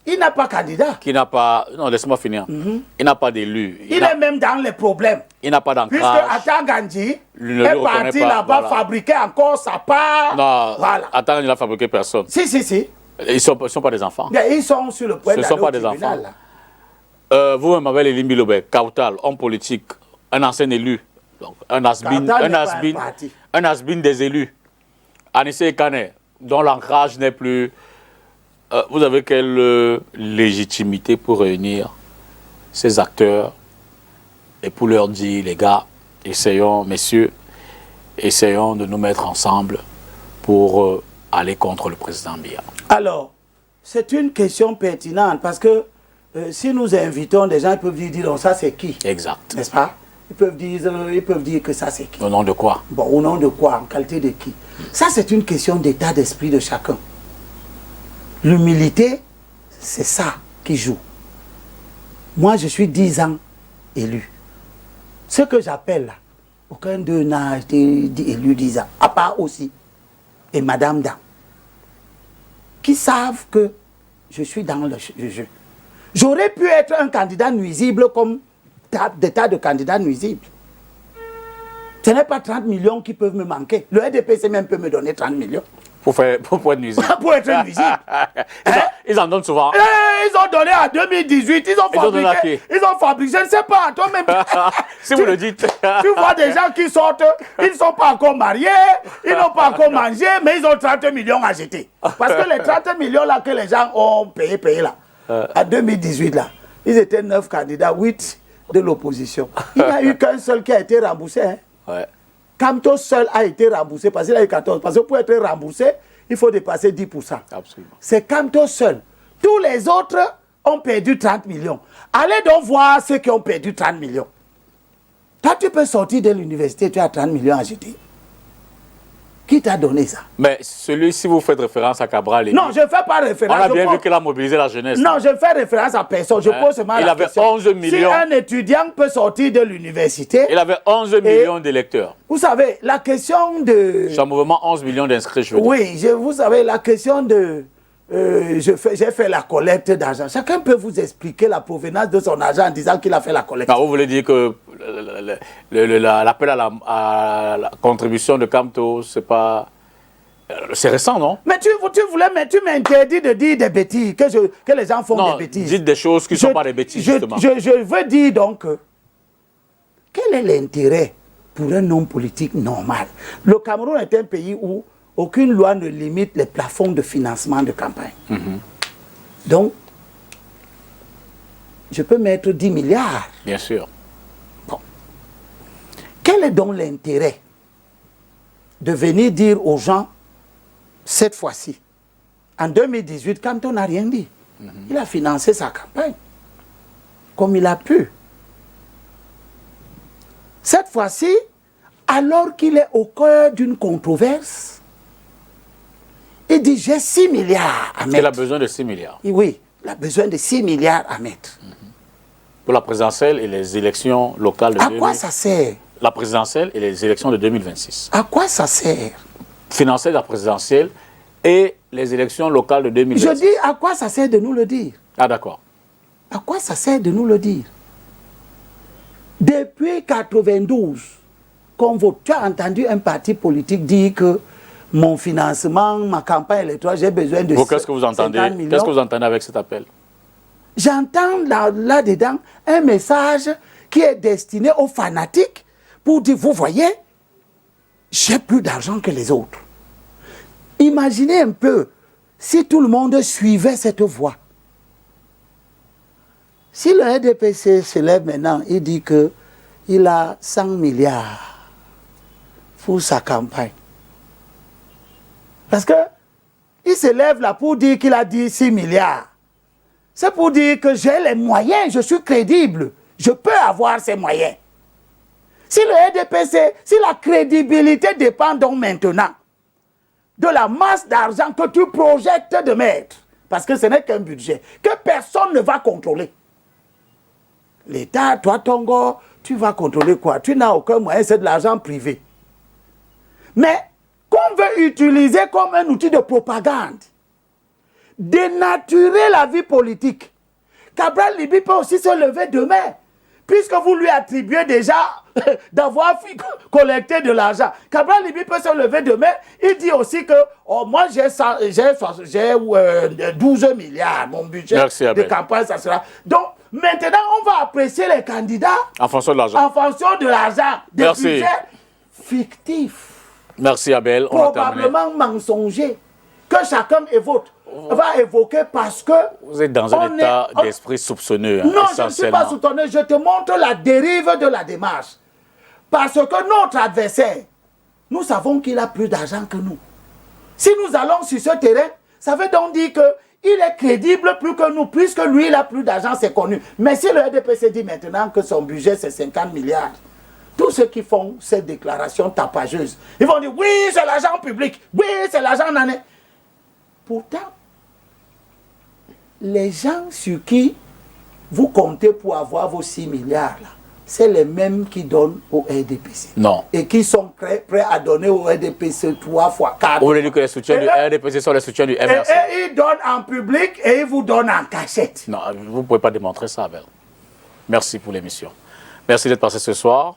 Il n'a pas candidat. Qui n'a pas... Non, laisse-moi finir. Il n'a pas d'élu. Il est même dans les problèmes. Il n'a pas d'ancrage. Puisque Atta Gandhi est parti là-bas fabriquer encore sa part. Non, voilà. Atta Gandhi n'a fabriqué personne. Si. Ils sont pas des enfants. Mais ils sont sur le point d'aller au tribunal. Ce ne sont pas des enfants. Vous-même, Abel Elimbilobé, Kautal, homme politique, un ancien élu, donc un has-been des élus. Anissé Kane, dont l'ancrage n'est plus... vous avez quelle légitimité pour réunir ces acteurs et pour leur dire, les gars, essayons, messieurs, essayons de nous mettre ensemble pour aller contre le président Biya? Alors, c'est une question pertinente parce que si nous invitons des gens, ils peuvent dire, oh, ça c'est qui? Exact. N'est-ce pas? Ils peuvent dire que ça c'est qui? Au nom de quoi? Bon, au nom de quoi? En qualité de qui? Ça c'est une question d'état d'esprit de chacun. L'humilité, c'est ça qui joue. Moi, je suis 10 ans élu. Ce que j'appelle là, aucun d'eux n'a été élu 10 ans, à part aussi, et Madame Dan, qui savent que je suis dans le jeu. J'aurais pu être un candidat nuisible comme des tas de candidats nuisibles. Ce n'est pas 30 millions qui peuvent me manquer. Le RDPC même peut me donner 30 millions. Pour être nuisible. Pour être nuisible. Ils en donnent souvent. Ils ont donné en 2018. Ils ont fabriqué. Je ne sais pas. Toi-même. Si vous le dites. Tu vois des gens qui sortent. Ils ne sont pas encore mariés. Ils n'ont pas encore mangé. Mais ils ont 30 millions à jeter. Parce que les 30 millions là que les gens ont payé là. En 2018 là. Ils étaient 9 candidats. 8 de l'opposition. Il n'y a eu qu'un seul qui a été remboursé. Hein. Ouais. Kamto seul a été remboursé parce qu'il a eu 14. Parce que pour être remboursé, il faut dépasser 10%. Absolument. C'est Kamto seul. Tous les autres ont perdu 30 millions. Allez donc voir ceux qui ont perdu 30 millions. Toi, tu peux sortir de l'université, tu as 30 millions à jeter. Qui t'a donné ça? Mais celui-ci, vous faites référence à Cabral. Non, je ne fais pas référence. On a bien vu qu'il a mobilisé la jeunesse. Non, je fais référence à personne. Je pose seulement la question. Il avait 11 millions. Si un étudiant peut sortir de l'université... Il avait 11 millions d'électeurs. Vous savez, la question de... C'est un mouvement 11 millions d'inscrits, je veux dire. Oui, vous savez, la question de... j'ai fait la collecte d'argent. Chacun peut vous expliquer la provenance de son argent en disant qu'il a fait la collecte. Non, vous voulez dire que l'appel à la contribution de Kamto, c'est pas... C'est récent, non? Mais tu m'interdis de dire des bêtises, que les gens font des bêtises. Dites des choses qui ne sont pas des bêtises, justement. Je veux dire donc, quel est l'intérêt pour un homme politique normal? Le Cameroun est un pays où aucune loi ne limite les plafonds de financement de campagne. Donc, je peux mettre 10 milliards. Bien sûr. Bon. Quel est donc l'intérêt de venir dire aux gens, cette fois-ci, en 2018, Kamto n'a rien dit. Il a financé sa campagne comme il a pu. Cette fois-ci, alors qu'il est au cœur d'une controverse, il dit, j'ai 6 milliards à mettre. Il a besoin de 6 milliards. Oui, il a besoin de 6 milliards à mettre. Pour la présidentielle et les élections locales de 2026. À quoi ça sert? La présidentielle et les élections de 2026. À quoi ça sert? Financer la présidentielle et les élections locales de 2026. Je dis, à quoi ça sert de nous le dire? Ah, d'accord. À quoi ça sert de nous le dire? Depuis 92, quand tu as entendu un parti politique dire que mon financement, ma campagne électorale, j'ai besoin de... Qu'est-ce que vous entendez? Qu'est-ce que vous entendez avec cet appel? J'entends là-dedans un message qui est destiné aux fanatiques pour dire, vous voyez, j'ai plus d'argent que les autres. Imaginez un peu si tout le monde suivait cette voie. Si le RDPC se lève maintenant, il dit qu'il a 100 milliards pour sa campagne. Parce qu'il se lève là pour dire qu'il a dit 6 milliards. C'est pour dire que j'ai les moyens, je suis crédible. Je peux avoir ces moyens. Si le RDPC, si la crédibilité dépend donc maintenant de la masse d'argent que tu projettes de mettre, parce que ce n'est qu'un budget, que personne ne va contrôler. L'État, toi, Tongo, tu vas contrôler quoi? Tu n'as aucun moyen, c'est de l'argent privé. Mais qu'on veut utiliser comme un outil de propagande, dénaturer la vie politique. Cabral Libi peut aussi se lever demain, puisque vous lui attribuez déjà d'avoir collecté de l'argent. Cabral Libi peut se lever demain, il dit aussi que oh, moi j'ai 12 milliards, mon budget de campagne, ça sera. Donc, maintenant, on va apprécier les candidats en fonction de l'argent. En fonction de l'argent, des budgets fictifs. Merci Abel. Probablement mensongers, que chacun va évoquer parce que... Vous êtes dans un état d'esprit soupçonneux. Non, je ne suis pas soupçonneux. Je te montre la dérive de la démarche. Parce que notre adversaire, nous savons qu'il a plus d'argent que nous. Si nous allons sur ce terrain, ça veut donc dire qu'il est crédible plus que nous, puisque lui, il a plus d'argent, c'est connu. Mais si le RDPC dit maintenant que son budget, c'est 50 milliards, tous ceux qui font cette déclaration tapageuse, ils vont dire, oui, c'est l'argent public, oui, c'est l'argent nané. Pourtant, les gens sur qui vous comptez pour avoir vos 6 milliards, là, c'est les mêmes qui donnent au RDPC. Non. Et qui sont prêts à donner au RDPC 3 fois 4. Vous voulez dire que les soutiens du RDPC sont les soutiens du MRC? Et ils donnent en public et ils vous donnent en cachette. Non, vous ne pouvez pas démontrer ça, Abel. Merci pour l'émission. Merci d'être passé ce soir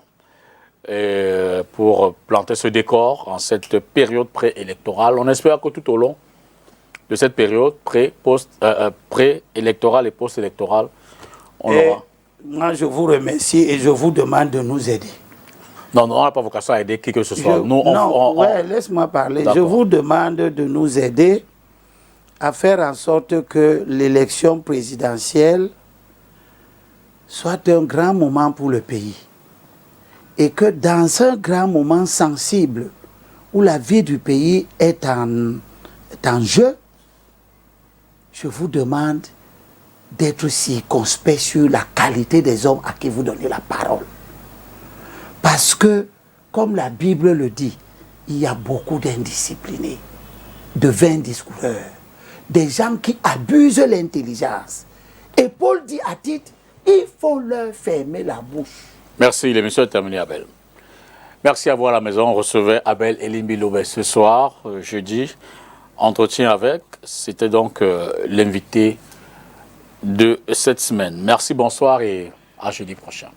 pour planter ce décor en cette période préélectorale. On espère que tout au long de cette période préélectorale et post-électorale, on aura... Moi, je vous remercie et je vous demande de nous aider. Non, on n'a pas vocation à aider qui que ce soit. Laisse-moi parler. Je vous demande de nous aider à faire en sorte que l'élection présidentielle soit un grand moment pour le pays. Et que dans un grand moment sensible, où la vie du pays est en jeu, je vous demande d'être circonspect sur la qualité des hommes à qui vous donnez la parole. Parce que, comme la Bible le dit, il y a beaucoup d'indisciplinés, de vains discoureurs, des gens qui abusent l'intelligence. Et Paul dit à Tite, il faut leur fermer la bouche. Merci, l'émission est terminée, Abel. Merci à vous à la maison. On recevait Abel Elimbilobé ce soir, jeudi. Entretien avec, c'était donc l'invité de cette semaine. Merci, bonsoir et à jeudi prochain.